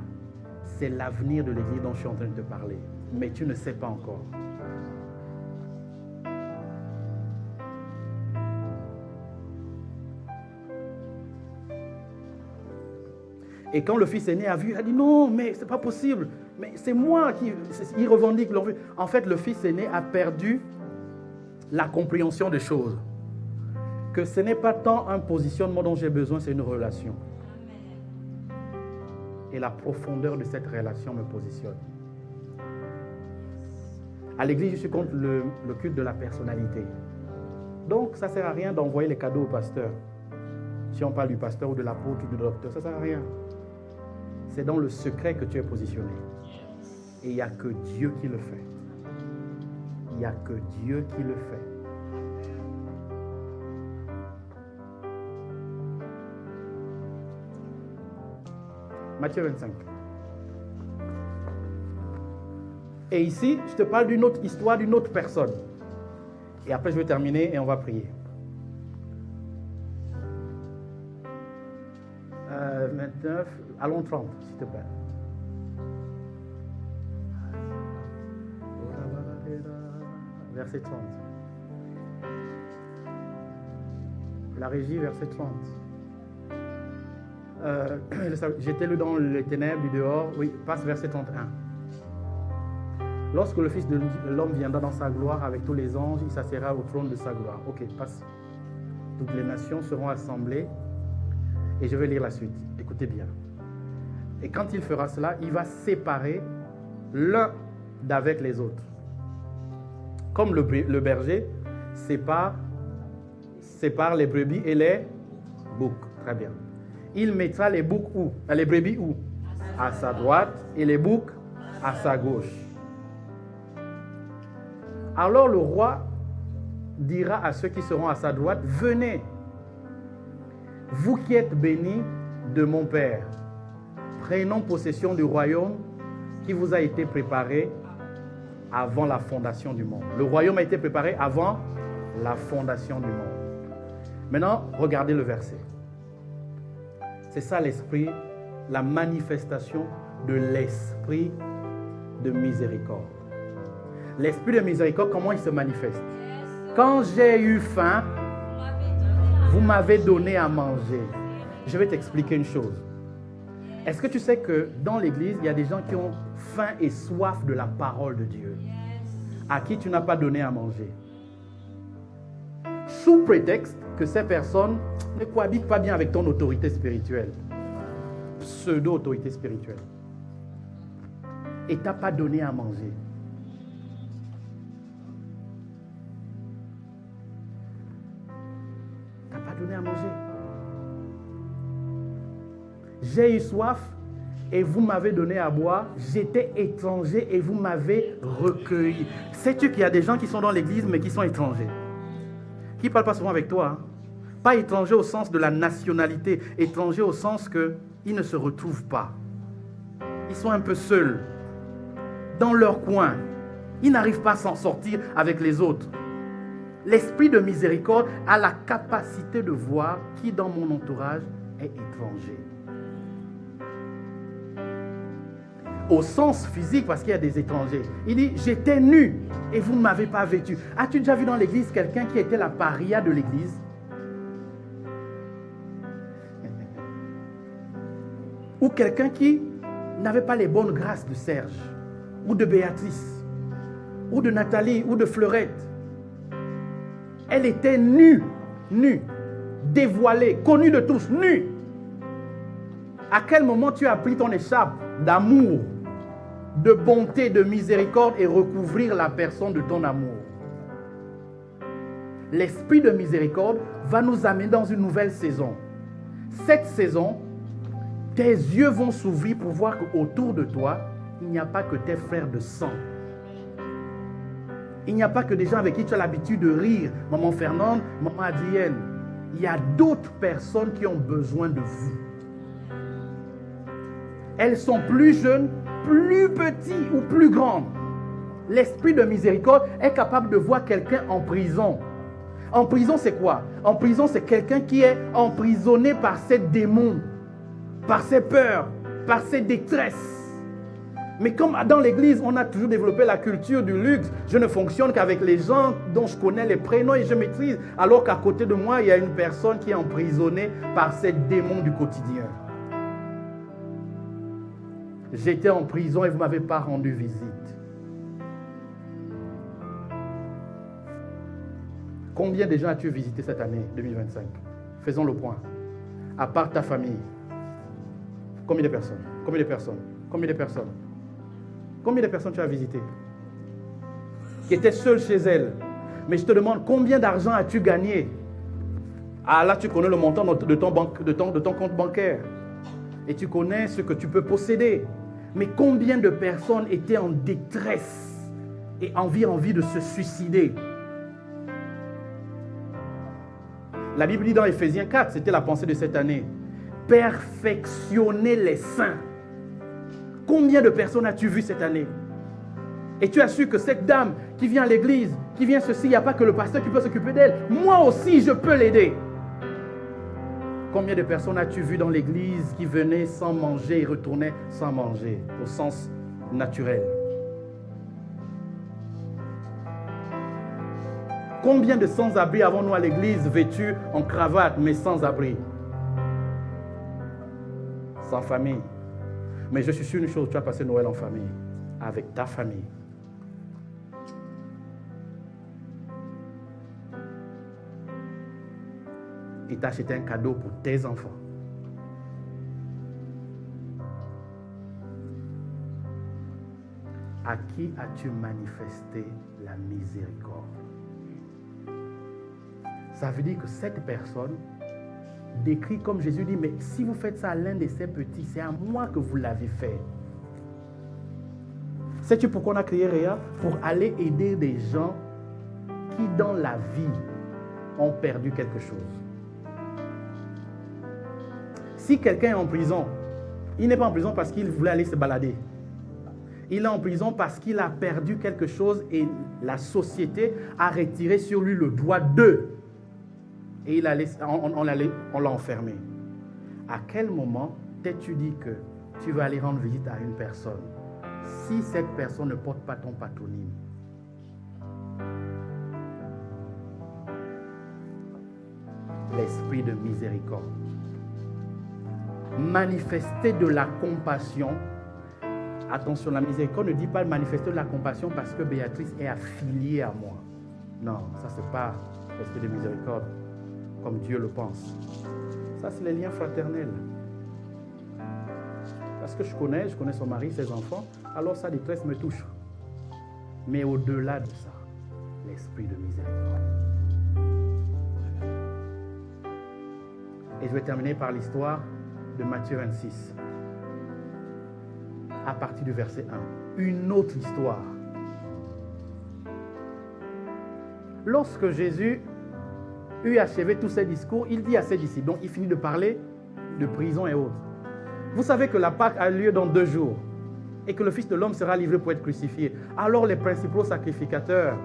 C'est l'avenir de l'Église dont je suis en train de te parler. Mais tu ne sais pas encore. Et quand le fils aîné a vu, il a dit non, mais c'est pas possible. Mais c'est moi qui... Il revendique leur vue. En fait, le fils aîné a perdu la compréhension des choses. Que ce n'est pas tant un positionnement dont j'ai besoin, c'est une relation. Et la profondeur de cette relation me positionne. À l'église, je suis contre le culte de la personnalité. Donc, ça ne sert à rien d'envoyer les cadeaux au pasteur. Si on parle du pasteur ou de l'apôtre ou du docteur, ça ne sert à rien. C'est dans le secret que tu es positionné. Et il n'y a que Dieu qui le fait. Il n'y a que Dieu qui le fait. Matthieu 25. Et ici, je te parle d'une autre histoire, d'une autre personne. Et après, je vais terminer et on va prier. 29, allons 30, s'il te plaît. Verset 30. La régie, verset 30. J'étais dans les ténèbres du dehors. Oui, passe verset 31. Lorsque le Fils de l'homme viendra dans sa gloire avec tous les anges, il s'assiera au trône de sa gloire. Ok, passe. Toutes les nations seront assemblées. Et je vais lire la suite. Écoutez bien. Et quand il fera cela, il va séparer l'un d'avec les autres. Comme le berger sépare les brebis et les boucs. Très bien. Il mettra les boucs où? Les brebis où? À sa droite et les boucs à sa gauche. Alors le roi dira à ceux qui seront à sa droite, venez, vous qui êtes bénis de mon Père, prenons possession du royaume qui vous a été préparé avant la fondation du monde. Le royaume a été préparé avant la fondation du monde. Maintenant, regardez le verset. C'est ça l'esprit, la manifestation de l'esprit de miséricorde. L'esprit de miséricorde, comment il se manifeste? Quand j'ai eu faim, vous m'avez donné à manger. Je vais t'expliquer une chose. Est-ce que tu sais que dans l'église, il y a des gens qui ont faim et soif de la parole de Dieu, à qui tu n'as pas donné à manger? Sous prétexte que ces personnes ne cohabitent pas bien avec ton autorité spirituelle. Pseudo-autorité spirituelle. Et tu n'as pas donné à manger. Tu n'as pas donné à manger. J'ai eu soif et vous m'avez donné à boire. J'étais étranger et vous m'avez recueilli. Sais-tu qu'il y a des gens qui sont dans l'église mais qui sont étrangers? Qui ne parlent pas souvent avec toi, hein? Pas étrangers au sens de la nationalité, étrangers au sens qu'ils ne se retrouvent pas. Ils sont un peu seuls, dans leur coin. Ils n'arrivent pas à s'en sortir avec les autres. L'esprit de miséricorde a la capacité de voir qui dans mon entourage est étranger. Au sens physique, parce qu'il y a des étrangers. Il dit, j'étais nu et vous ne m'avez pas vêtu. As-tu déjà vu dans l'église quelqu'un qui était la paria de l'église? Ou quelqu'un qui n'avait pas les bonnes grâces de Serge, ou de Béatrice, ou de Nathalie, ou de Fleurette. Elle était nue, dévoilée, connue de tous, nue. À quel moment tu as pris ton écharpe d'amour, de bonté, de miséricorde et recouvrir la personne de ton amour? L'esprit de miséricorde va nous amener dans une nouvelle saison. Cette saison, tes yeux vont s'ouvrir pour voir qu'autour de toi, il n'y a pas que tes frères de sang. Il n'y a pas que des gens avec qui tu as l'habitude de rire. Maman Fernande, maman Adrienne. Il y a d'autres personnes qui ont besoin de vous. Elles sont plus jeunes, plus petites ou plus grandes. L'esprit de miséricorde est capable de voir quelqu'un en prison. En prison, c'est quoi? En prison, c'est quelqu'un qui est emprisonné par ses démons, par ses peurs, par ses détresses. Mais comme dans l'église, on a toujours développé la culture du luxe, je ne fonctionne qu'avec les gens dont je connais les prénoms et je maîtrise, alors qu'à côté de moi, il y a une personne qui est emprisonnée par ces démons du quotidien. J'étais en prison et vous ne m'avez pas rendu visite. Combien de gens as-tu visité cette année 2025? Faisons le point. À part ta famille. Combien de personnes? Combien de personnes? Combien de personnes? Combien de personnes tu as visité? Qui étaient seules chez elles. Mais je te demande, combien d'argent as-tu gagné? Ah là, tu connais le montant de ton compte bancaire. Et tu connais ce que tu peux posséder. Mais combien de personnes étaient en détresse et envie de se suicider? La Bible dit dans Éphésiens 4, c'était la pensée de cette année. Perfectionner les saints. Combien de personnes as-tu vu cette année? Et tu as su que cette dame qui vient à l'église, qui vient ceci, il n'y a pas que le pasteur qui peut s'occuper d'elle. Moi aussi, je peux l'aider. Combien de personnes as-tu vu dans l'église qui venaient sans manger et retournaient sans manger, au sens naturel? Combien de sans-abri avons-nous à l'église vêtus en cravate, mais sans abri? Sans famille. Mais je suis sûr une chose, tu as passé Noël en famille, avec ta famille. Et tu as acheté un cadeau pour tes enfants. À qui as-tu manifesté la miséricorde? Ça veut dire que cette personne décrit comme Jésus dit, mais si vous faites ça à l'un de ces petits, c'est à moi que vous l'avez fait. Sais-tu pourquoi on a créé Réa? Pour aller aider des gens qui dans la vie ont perdu quelque chose. Si quelqu'un est en prison, il n'est pas en prison parce qu'il voulait aller se balader. Il est en prison parce qu'il a perdu quelque chose et la société a retiré sur lui le droit de. Et on l'a enfermé. À quel moment t'es-tu dit que tu vas aller rendre visite à une personne si cette personne ne porte pas ton patronyme? L'esprit de miséricorde. Manifester de la compassion. Attention, la miséricorde ne dit pas manifester de la compassion parce que Béatrice est affiliée à moi. Non, ça c'est pas l'esprit de miséricorde comme Dieu le pense. Ça c'est les liens fraternels. Parce que je connais son mari, ses enfants, alors sa détresse me touche. Mais au-delà de ça, l'esprit de miséricorde. Et je vais terminer par l'histoire de Matthieu 26. à partir du verset 1. Une autre histoire. Lorsque Jésus eut achevé tous ses discours, il dit à ses disciples, donc il finit de parler de prison et autres. Vous savez que la Pâque a lieu dans 2 jours et que le Fils de l'homme sera livré pour être crucifié. Alors les principaux sacrificateurs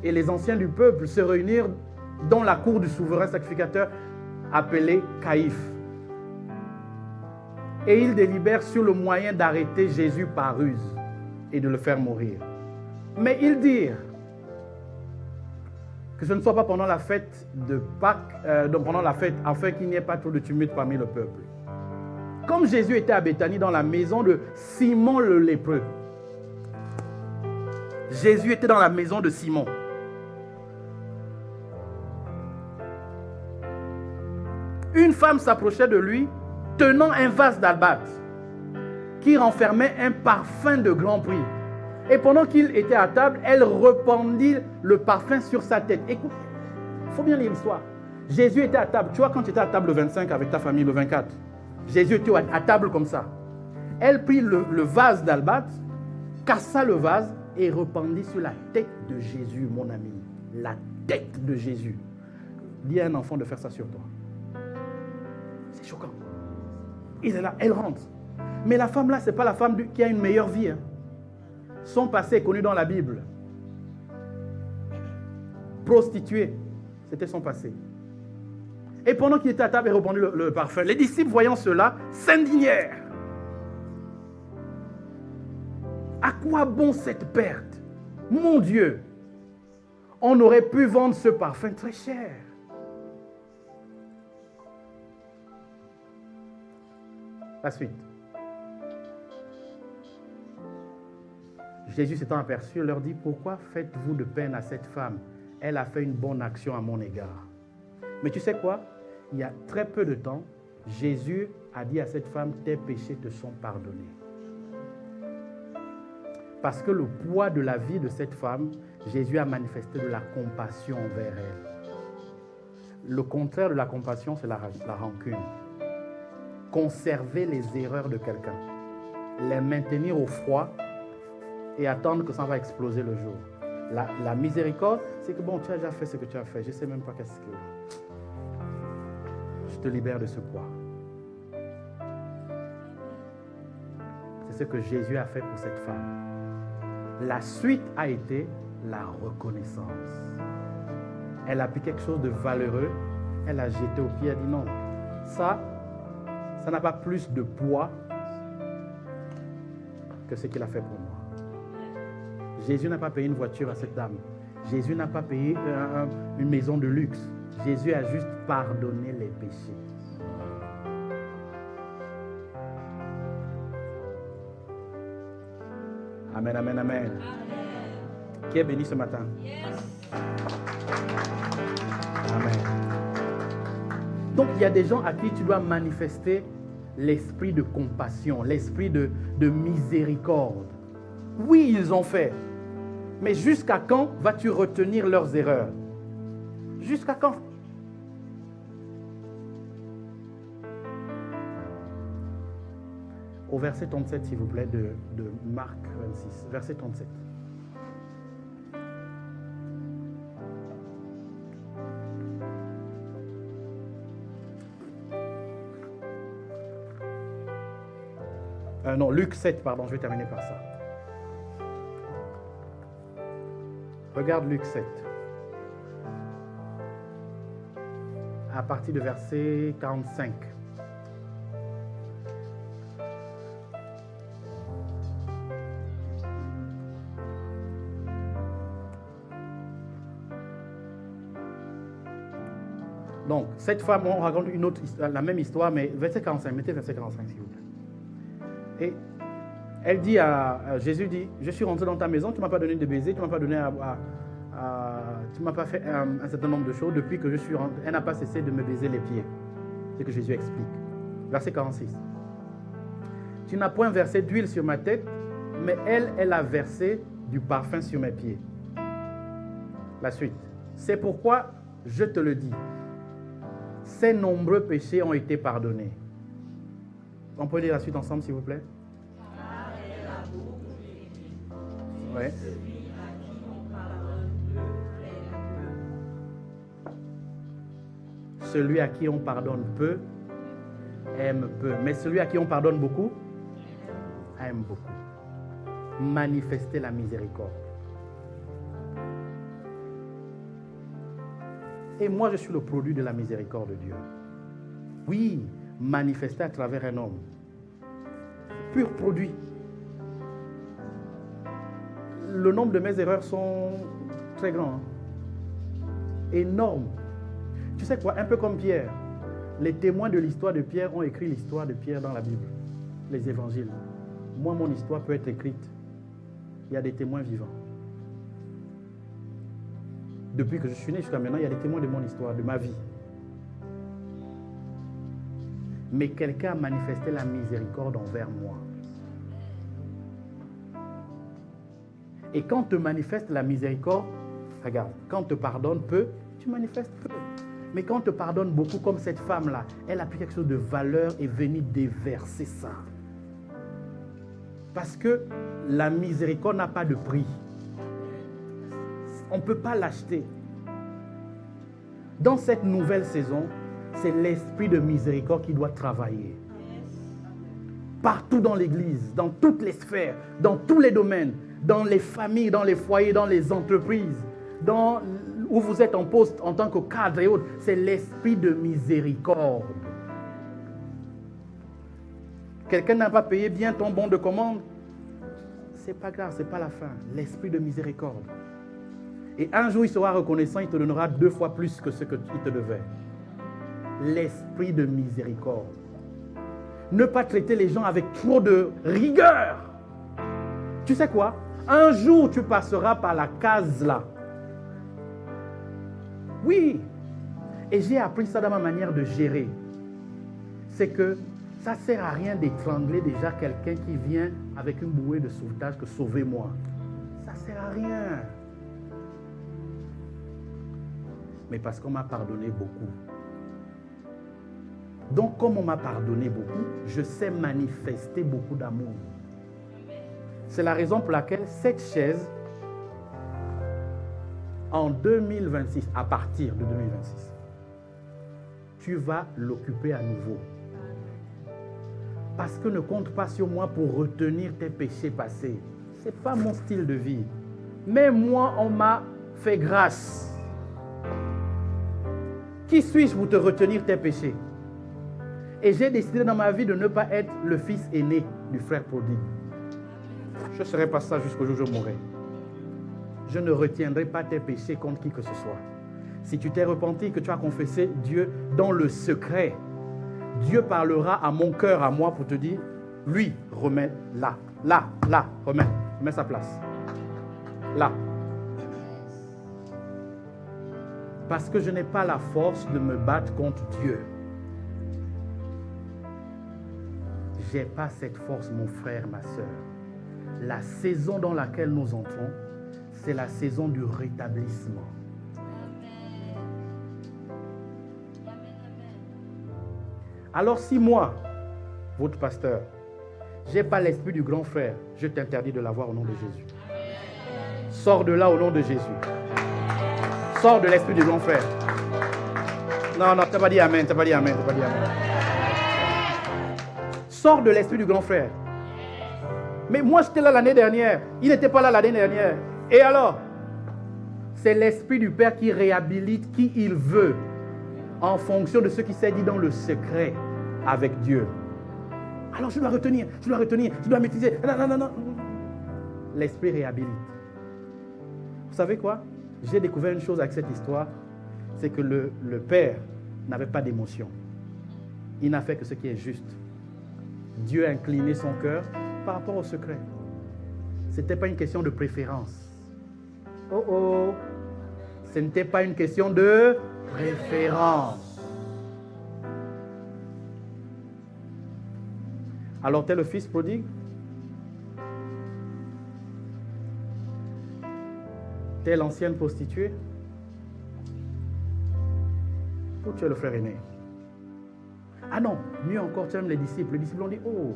et les anciens du peuple se réunirent dans la cour du souverain sacrificateur appelé Caïphe. Et ils délibèrent sur le moyen d'arrêter Jésus par ruse et de le faire mourir. Mais ils dirent que ce ne soit pas pendant la fête de Pâques, donc pendant la fête, afin qu'il n'y ait pas trop de tumulte parmi le peuple. Comme Jésus était à Béthanie dans la maison de Simon le lépreux. Jésus était dans la maison de Simon. Une femme s'approchait de lui, tenant un vase d'albâtre qui renfermait un parfum de grand prix. Et pendant qu'il était à table, elle répandit le parfum sur sa tête. Écoute, il faut bien lire l'histoire. Jésus était à table. Tu vois, quand tu étais à table le 25 avec ta famille, le 24, Jésus était à table comme ça. Elle prit le vase d'albâtre, cassa le vase et répandit sur la tête de Jésus, mon ami. La tête de Jésus. Dis à un enfant de faire ça sur toi. C'est choquant. Il est là, elle rentre. Mais la femme là, ce n'est pas la femme qui a une meilleure vie. Hein. Son passé est connu dans la Bible. Prostituée, c'était son passé. Et pendant qu'il était à table et répandit le parfum, les disciples, voyant cela, s'indignèrent. À quoi bon cette perte? Mon Dieu, on aurait pu vendre ce parfum très cher. La suite. Jésus s'étant aperçu, leur dit, pourquoi faites-vous de peine à cette femme? Elle a fait une bonne action à mon égard. Mais tu sais quoi? Il y a très peu de temps, Jésus a dit à cette femme, tes péchés te sont pardonnés. Parce que le poids de la vie de cette femme, Jésus a manifesté de la compassion envers elle. Le contraire de la compassion, c'est la rancune. Conserver les erreurs de quelqu'un, les maintenir au froid et attendre que ça va exploser le jour. La miséricorde, c'est que bon, tu as déjà fait ce que tu as fait, je ne sais même pas qu'est-ce que... Je te libère de ce poids. C'est ce que Jésus a fait pour cette femme. La suite a été la reconnaissance. Elle a pris quelque chose de valeureux, elle a jeté au pied, elle a dit non, ça n'a pas plus de poids que ce qu'il a fait pour moi. Jésus n'a pas payé une voiture à cette dame. Jésus n'a pas payé une maison de luxe. Jésus a juste pardonné les péchés. Amen, amen, amen. Amen. Qui est béni ce matin? Yes. Amen. Donc, il y a des gens à qui tu dois manifester l'esprit de compassion, l'esprit de miséricorde. Oui, ils ont fait. Mais jusqu'à quand vas-tu retenir leurs erreurs? Jusqu'à quand? Au verset 37, s'il vous plaît, de Marc 26. Verset 37. Non, Luc 7, pardon, je vais terminer par ça. Regarde Luc 7. À partir du verset 45. Donc, cette femme, on raconte une autre histoire, la même histoire, mais verset 45. Mettez verset 45, s'il vous plaît. Et elle dit Jésus dit, je suis rentré dans ta maison, tu ne m'as pas donné de baiser, tu ne m'as pas donné tu ne m'as pas fait un certain nombre de choses depuis que je suis rentré. Elle n'a pas cessé de me baiser les pieds. C'est ce que Jésus explique. Verset 46. Tu n'as point versé d'huile sur ma tête, mais elle a versé du parfum sur mes pieds. La suite. C'est pourquoi je te le dis. Ses nombreux péchés ont été pardonnés. On peut lire la suite ensemble, s'il vous plaît? Ouais. Celui à qui on pardonne peu, aime peu. Mais celui à qui on pardonne beaucoup, aime beaucoup. Manifester la miséricorde. Et moi, je suis le produit de la miséricorde de Dieu. Oui, manifesté à travers un homme. Pur produit. Le nombre de mes erreurs sont très grands. Hein? Énormes. Tu sais quoi, un peu comme Pierre. Les témoins de l'histoire de Pierre ont écrit l'histoire de Pierre dans la Bible, les évangiles. Moi, mon histoire peut être écrite. Il y a des témoins vivants. Depuis que je suis né jusqu'à maintenant, il y a des témoins de mon histoire, de ma vie. Mais quelqu'un a manifesté la miséricorde envers moi. Et quand on te manifeste la miséricorde, regarde, quand on te pardonne peu, tu manifestes peu. Mais quand on te pardonne beaucoup, comme cette femme-là, elle a pris quelque chose de valeur et est venue déverser ça. Parce que la miséricorde n'a pas de prix. On ne peut pas l'acheter. Dans cette nouvelle saison, c'est l'esprit de miséricorde qui doit travailler. Partout dans l'Église, dans toutes les sphères, dans tous les domaines, dans les familles, dans les foyers, dans les entreprises, où vous êtes en poste en tant que cadre et autres, c'est l'esprit de miséricorde. Quelqu'un n'a pas payé bien ton bon de commande, c'est pas grave, c'est pas la fin. L'esprit de miséricorde. Et un jour, il sera reconnaissant, il te donnera 2 fois plus que ce qu'il te devait. L'esprit de miséricorde. Ne pas traiter les gens avec trop de rigueur. Tu sais quoi? Un jour, tu passeras par la case là. Oui. Et j'ai appris ça dans ma manière de gérer. C'est que ça ne sert à rien d'étrangler déjà quelqu'un qui vient avec une bouée de sauvetage que sauvez-moi. Ça ne sert à rien. Mais parce qu'on m'a pardonné beaucoup. Donc, comme on m'a pardonné beaucoup, je sais manifester beaucoup d'amour. C'est la raison pour laquelle cette chaise, en 2026, à partir de 2026, tu vas l'occuper à nouveau. Parce que ne compte pas sur moi pour retenir tes péchés passés. Ce n'est pas mon style de vie. Mais moi, on m'a fait grâce. Qui suis-je pour te retenir tes péchés? Et j'ai décidé dans ma vie de ne pas être le fils aîné du frère prodigue. Je ne serai pas ça jusqu'au jour où je mourrai. Je ne retiendrai pas tes péchés contre qui que ce soit. Si tu t'es repenti, que tu as confessé Dieu dans le secret, Dieu parlera à mon cœur, à moi, pour te dire, lui, remets là, remets sa place. Là. Parce que je n'ai pas la force de me battre contre Dieu. Je n'ai pas cette force, mon frère, ma soeur. La saison dans laquelle nous entrons, c'est la saison du rétablissement. Alors si moi, votre pasteur, je n'ai pas l'esprit du grand frère, je t'interdis de l'avoir au nom de Jésus. Sors de là au nom de Jésus. Sors de l'esprit du grand frère. Non, tu n'as pas dit amen, Sors de l'esprit du grand frère. Mais moi, j'étais là l'année dernière. Il n'était pas là l'année dernière. Et alors? C'est l'esprit du Père qui réhabilite qui il veut en fonction de ce qui s'est dit dans le secret avec Dieu. Alors, je dois retenir, je dois maîtriser. Non. L'esprit réhabilite. Vous savez quoi? J'ai découvert une chose avec cette histoire, c'est que le Père n'avait pas d'émotion. Il n'a fait que ce qui est juste. Dieu a incliné son cœur par rapport au secret. Ce n'était pas une question de préférence. Ce n'était pas une question de préférence. Alors, tu es le fils prodigue? Tu es l'ancienne prostituée? Ou tu es le frère aîné? Ah non, mieux encore, tu aimes les disciples. Les disciples ont dit, oh,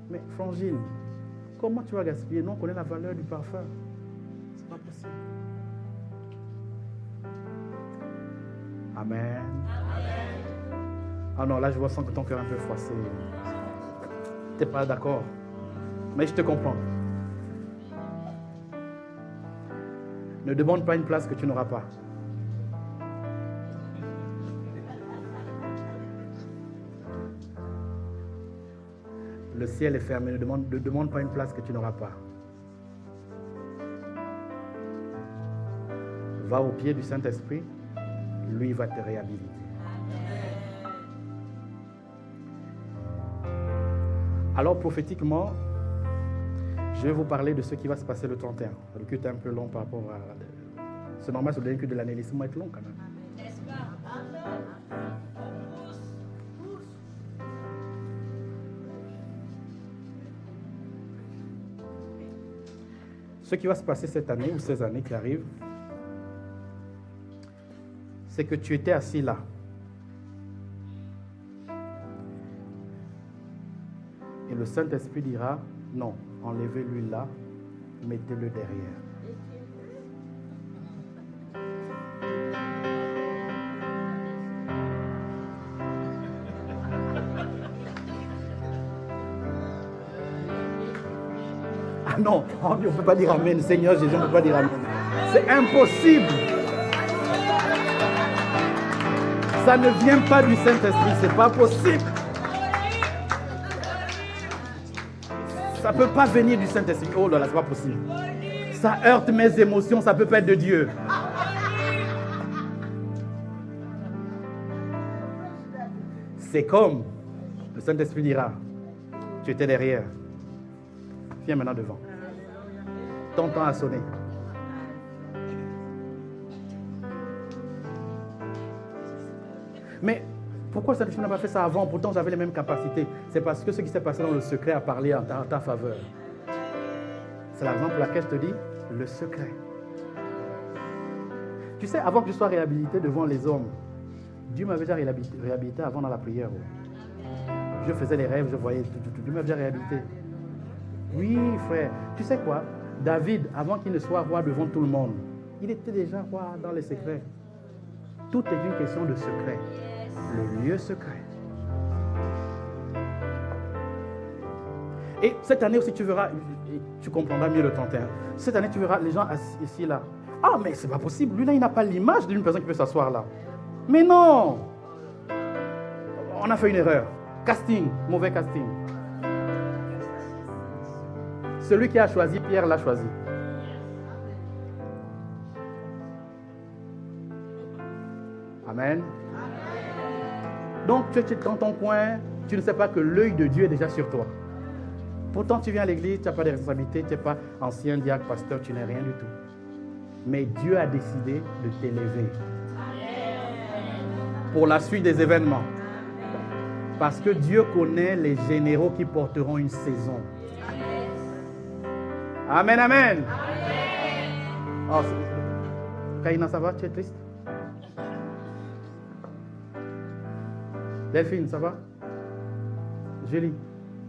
mais Frangine, comment tu vas gaspiller? Non, on connaît la valeur du parfum. C'est pas possible. Amen. Ah non, là je vois sans que ton cœur est un peu froissé. Tu n'es pas d'accord. Mais je te comprends. Ne demande pas une place que tu n'auras pas. Le ciel est fermé. Ne demande pas une place que tu n'auras pas. Va au pied du Saint-Esprit. Lui va te réhabiliter. Alors prophétiquement, je vais vous parler de ce qui va se passer le 31. Le culte est un peu long par rapport à... C'est normal, c'est le dernier culte de l'année. Laissez-moi être long quand même. Ce qui va se passer cette année ou ces années qui arrivent, c'est que tu étais assis là. Et le Saint-Esprit dira, non, enlevez-lui là, mettez-le derrière. Ah non, on ne peut pas dire Amen. Seigneur Jésus, on ne peut pas dire Amen. C'est impossible. Ça ne vient pas du Saint-Esprit, c'est pas possible. Ça ne peut pas venir du Saint-Esprit. Oh là là, c'est pas possible. Ça heurte mes émotions, ça ne peut pas être de Dieu. C'est comme le Saint-Esprit dira, tu étais derrière. Viens maintenant devant. Ton temps a sonné. Mais pourquoi le Saint-Esprit n'a pas fait ça avant? Pourtant, j'avais les mêmes capacités. C'est parce que ce qui s'est passé dans le secret a parlé en ta faveur. C'est la raison pour laquelle je te dis, le secret. Tu sais, avant que je sois réhabilité devant les hommes, Dieu m'avait déjà réhabilité avant dans la prière. Je faisais les rêves, je voyais tout. Dieu m'avait déjà réhabilité. Oui, frère. Tu sais quoi? David, avant qu'il ne soit roi devant tout le monde, il était déjà roi dans les secrets. Tout est une question de secret. Le lieu secret. Et cette année aussi, tu verras, tu comprendras mieux le 31. Cette année, tu verras les gens assis ici, là. Ah, mais c'est pas possible. Lui, là, il n'a pas l'image d'une personne qui peut s'asseoir là. Mais non! On a fait une erreur. Casting, mauvais casting. Celui qui a choisi, Pierre l'a choisi. Amen. Donc, tu es dans ton coin, tu ne sais pas que l'œil de Dieu est déjà sur toi. Pourtant, tu viens à l'église, tu n'as pas de responsabilité, tu n'es pas ancien diacre, pasteur, tu n'es rien du tout. Mais Dieu a décidé de t'élever pour la suite des événements. Parce que Dieu connaît les généraux qui porteront une saison. Amen, amen. Oh, Kaina, ça va? Tu es triste? Delphine, ça va? Julie,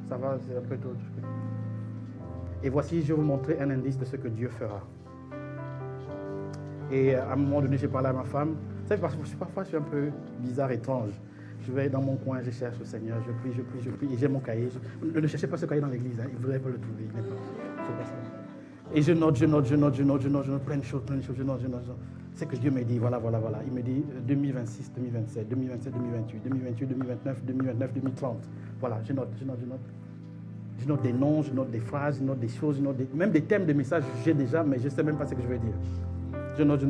ça va? C'est un peu tôt. Et voici, je vais vous montrer un indice de ce que Dieu fera. Et à un moment donné, j'ai parlé à ma femme. Vous savez, parfois, je suis un peu bizarre, étrange. Je vais dans mon coin, je cherche le Seigneur, je prie. Et j'ai mon cahier. Ne cherchez pas ce cahier dans l'église, hein. Il ne voudrait pas le trouver. Il n'est pas ça. Et je note plein de choses, je note. C'est que Dieu me dit, voilà. Il me dit 2026, 2027, 2027, 2028, 2028, 2029, 2030. Voilà, je note. Je note des noms, je note des phrases, je note des choses, même des thèmes de messages, j'ai déjà, mais je ne sais même pas ce que je vais dire. Je note.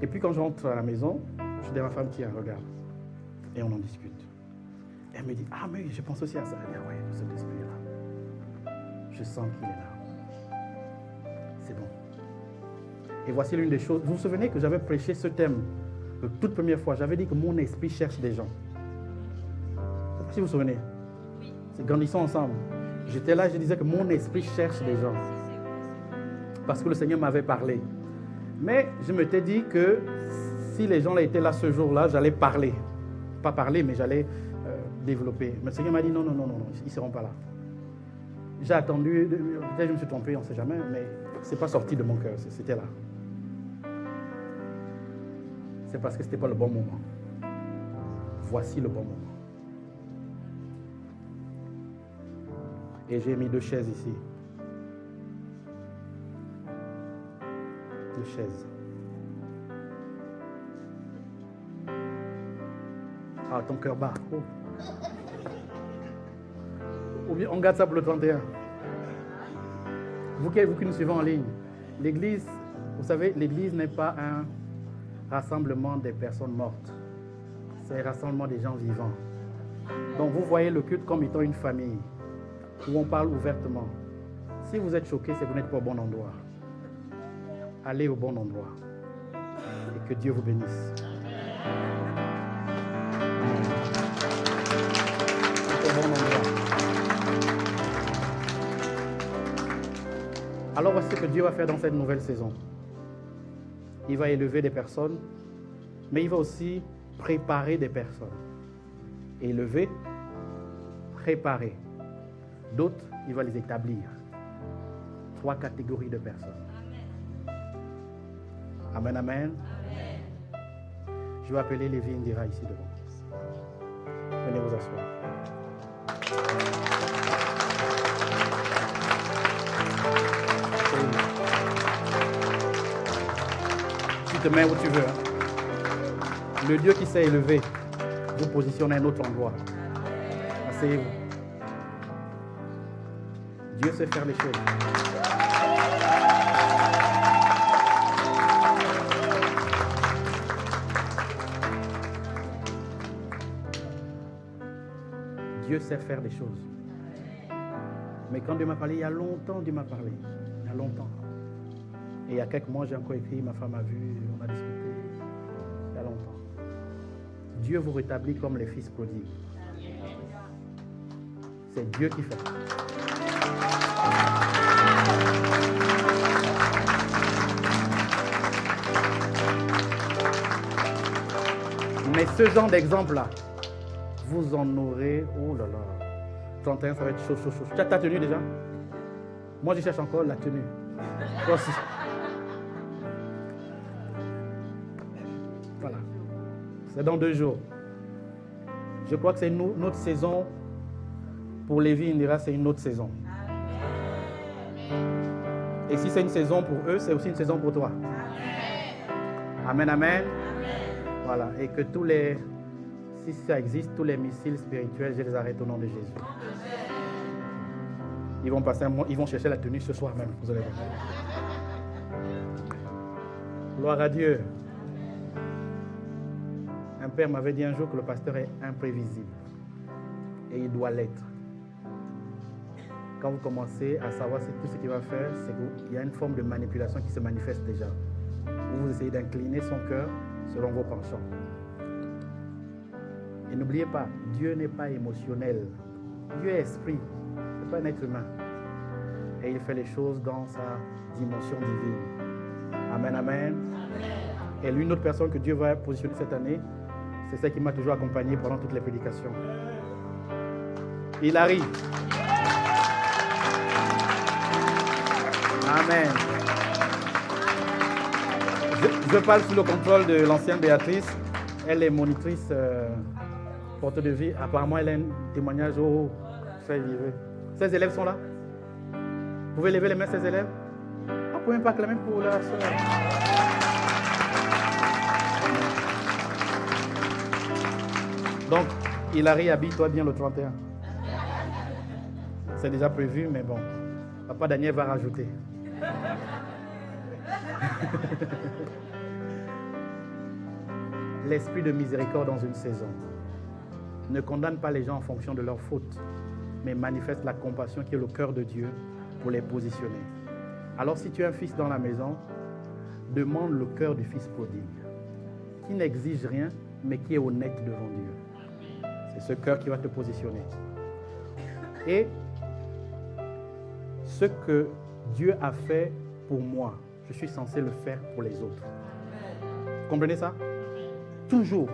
Et puis quand je rentre à la maison, je dis à ma femme, tiens, regarde. Et on en discute. Et elle me dit, ah mais je pense aussi à ça. Elle dit, ah ouais, cet esprit-là. Je sens qu'il est là. C'est bon. Et voici l'une des choses. Vous vous souvenez que j'avais prêché ce thème la toute première fois. J'avais dit que mon esprit cherche des gens. Je ne sais pas si vous vous souvenez. Oui. C'est grandissons ensemble. J'étais là, je disais que mon esprit cherche des gens. Parce que le Seigneur m'avait parlé. Mais je m'étais dit que si les gens étaient là ce jour-là, j'allais parler. Pas parler, mais j'allais développer. Mais le Seigneur m'a dit non, ils ne seront pas là. J'ai attendu, peut-être je me suis trompé, on ne sait jamais, mais ce n'est pas sorti de mon cœur, c'était là. C'est parce que ce n'était pas le bon moment. Voici le bon moment. Et j'ai mis 2 chaises ici. 2 chaises. Ah, ton cœur bat. Oh. Ou bien on garde ça pour le 31. Vous qui nous suivez en ligne, l'église, vous savez, l'église n'est pas un rassemblement des personnes mortes. C'est un rassemblement des gens vivants. Donc vous voyez le culte comme étant une famille où on parle ouvertement. Si vous êtes choqué, c'est que vous n'êtes pas au bon endroit. Allez au bon endroit. Et que Dieu vous bénisse. C'est au bon endroit. Alors voici ce que Dieu va faire dans cette nouvelle saison. Il va élever des personnes, mais il va aussi préparer des personnes. Élever, préparer. D'autres, il va les établir. 3 catégories de personnes. Amen, amen. Amen. Je vais appeler Lévi Indira ici devant. Venez vous asseoir. Tu te mets où tu veux. Hein. Le Dieu qui s'est élevé vous positionne à un autre endroit. Asseyez-vous. Dieu sait faire les choses. Dieu sait faire des choses. Mais quand Dieu m'a parlé, il y a longtemps, Dieu m'a parlé. Il y a longtemps. Et il y a quelques mois, j'ai encore écrit, ma femme a vu, on a discuté. Il y a longtemps. Dieu vous rétablit comme les fils prodigues. C'est Dieu qui fait. Mais ce genre d'exemple-là, vous en aurez, oh là là, 31, ça va être chaud, chaud, chaud. Tu as ta tenue déjà? Moi, je cherche encore la tenue. Toi aussi. Voilà. C'est dans 2 jours. Je crois que c'est une autre saison. Pour Lévi Indira, c'est une autre saison. Et si c'est une saison pour eux, c'est aussi une saison pour toi. Amen, amen. Voilà. Et que tous les... Si ça existe, tous les missiles spirituels, je les arrête au nom de Jésus. Ils vont passer ils vont chercher la tenue ce soir même. Vous allez voir. Gloire à Dieu. Un père m'avait dit un jour que le pasteur est imprévisible. Et il doit l'être. Quand vous commencez à savoir tout ce qu'il va faire, c'est qu'il y a une forme de manipulation qui se manifeste déjà. Vous essayez d'incliner son cœur selon vos penchants. Et n'oubliez pas, Dieu n'est pas émotionnel. Dieu est esprit. Ce n'est pas un être humain. Et il fait les choses dans sa dimension divine. Amen, amen. Et l'une autre personne que Dieu va positionner cette année, c'est celle qui m'a toujours accompagné pendant toutes les prédications. Il arrive. Amen. Je parle sous le contrôle de l'ancienne Béatrice. Elle est monitrice porte de vie. Apparemment, elle a un témoignage au fait vivre. Ses élèves sont là. Vous pouvez lever les mains, ses élèves. Vous pouvez même pas clamer pour la soeur. Donc, Hilary, habille-toi bien le 31. C'est déjà prévu, mais bon. Papa Daniel va rajouter. L'esprit de miséricorde dans une saison ne condamne pas les gens en fonction de leurs fautes, mais manifeste la compassion qui est le cœur de Dieu pour les positionner. Alors si tu es un fils dans la maison, demande le cœur du fils prodigue, qui n'exige rien, mais qui est honnête devant Dieu. C'est ce cœur qui va te positionner. Et ce que Dieu a fait pour moi, je suis censé le faire pour les autres. Vous comprenez ça? Toujours,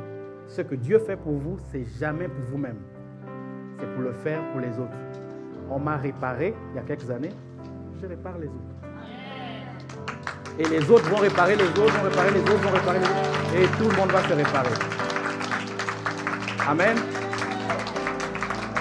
ce que Dieu fait pour vous, c'est jamais pour vous-même. C'est pour le faire pour les autres. on m'a réparé il y a quelques années, je répare les autres. Et les autres vont réparer les autres, vont réparer les autres, vont réparer les autres. Et tout le monde va se réparer. Amen.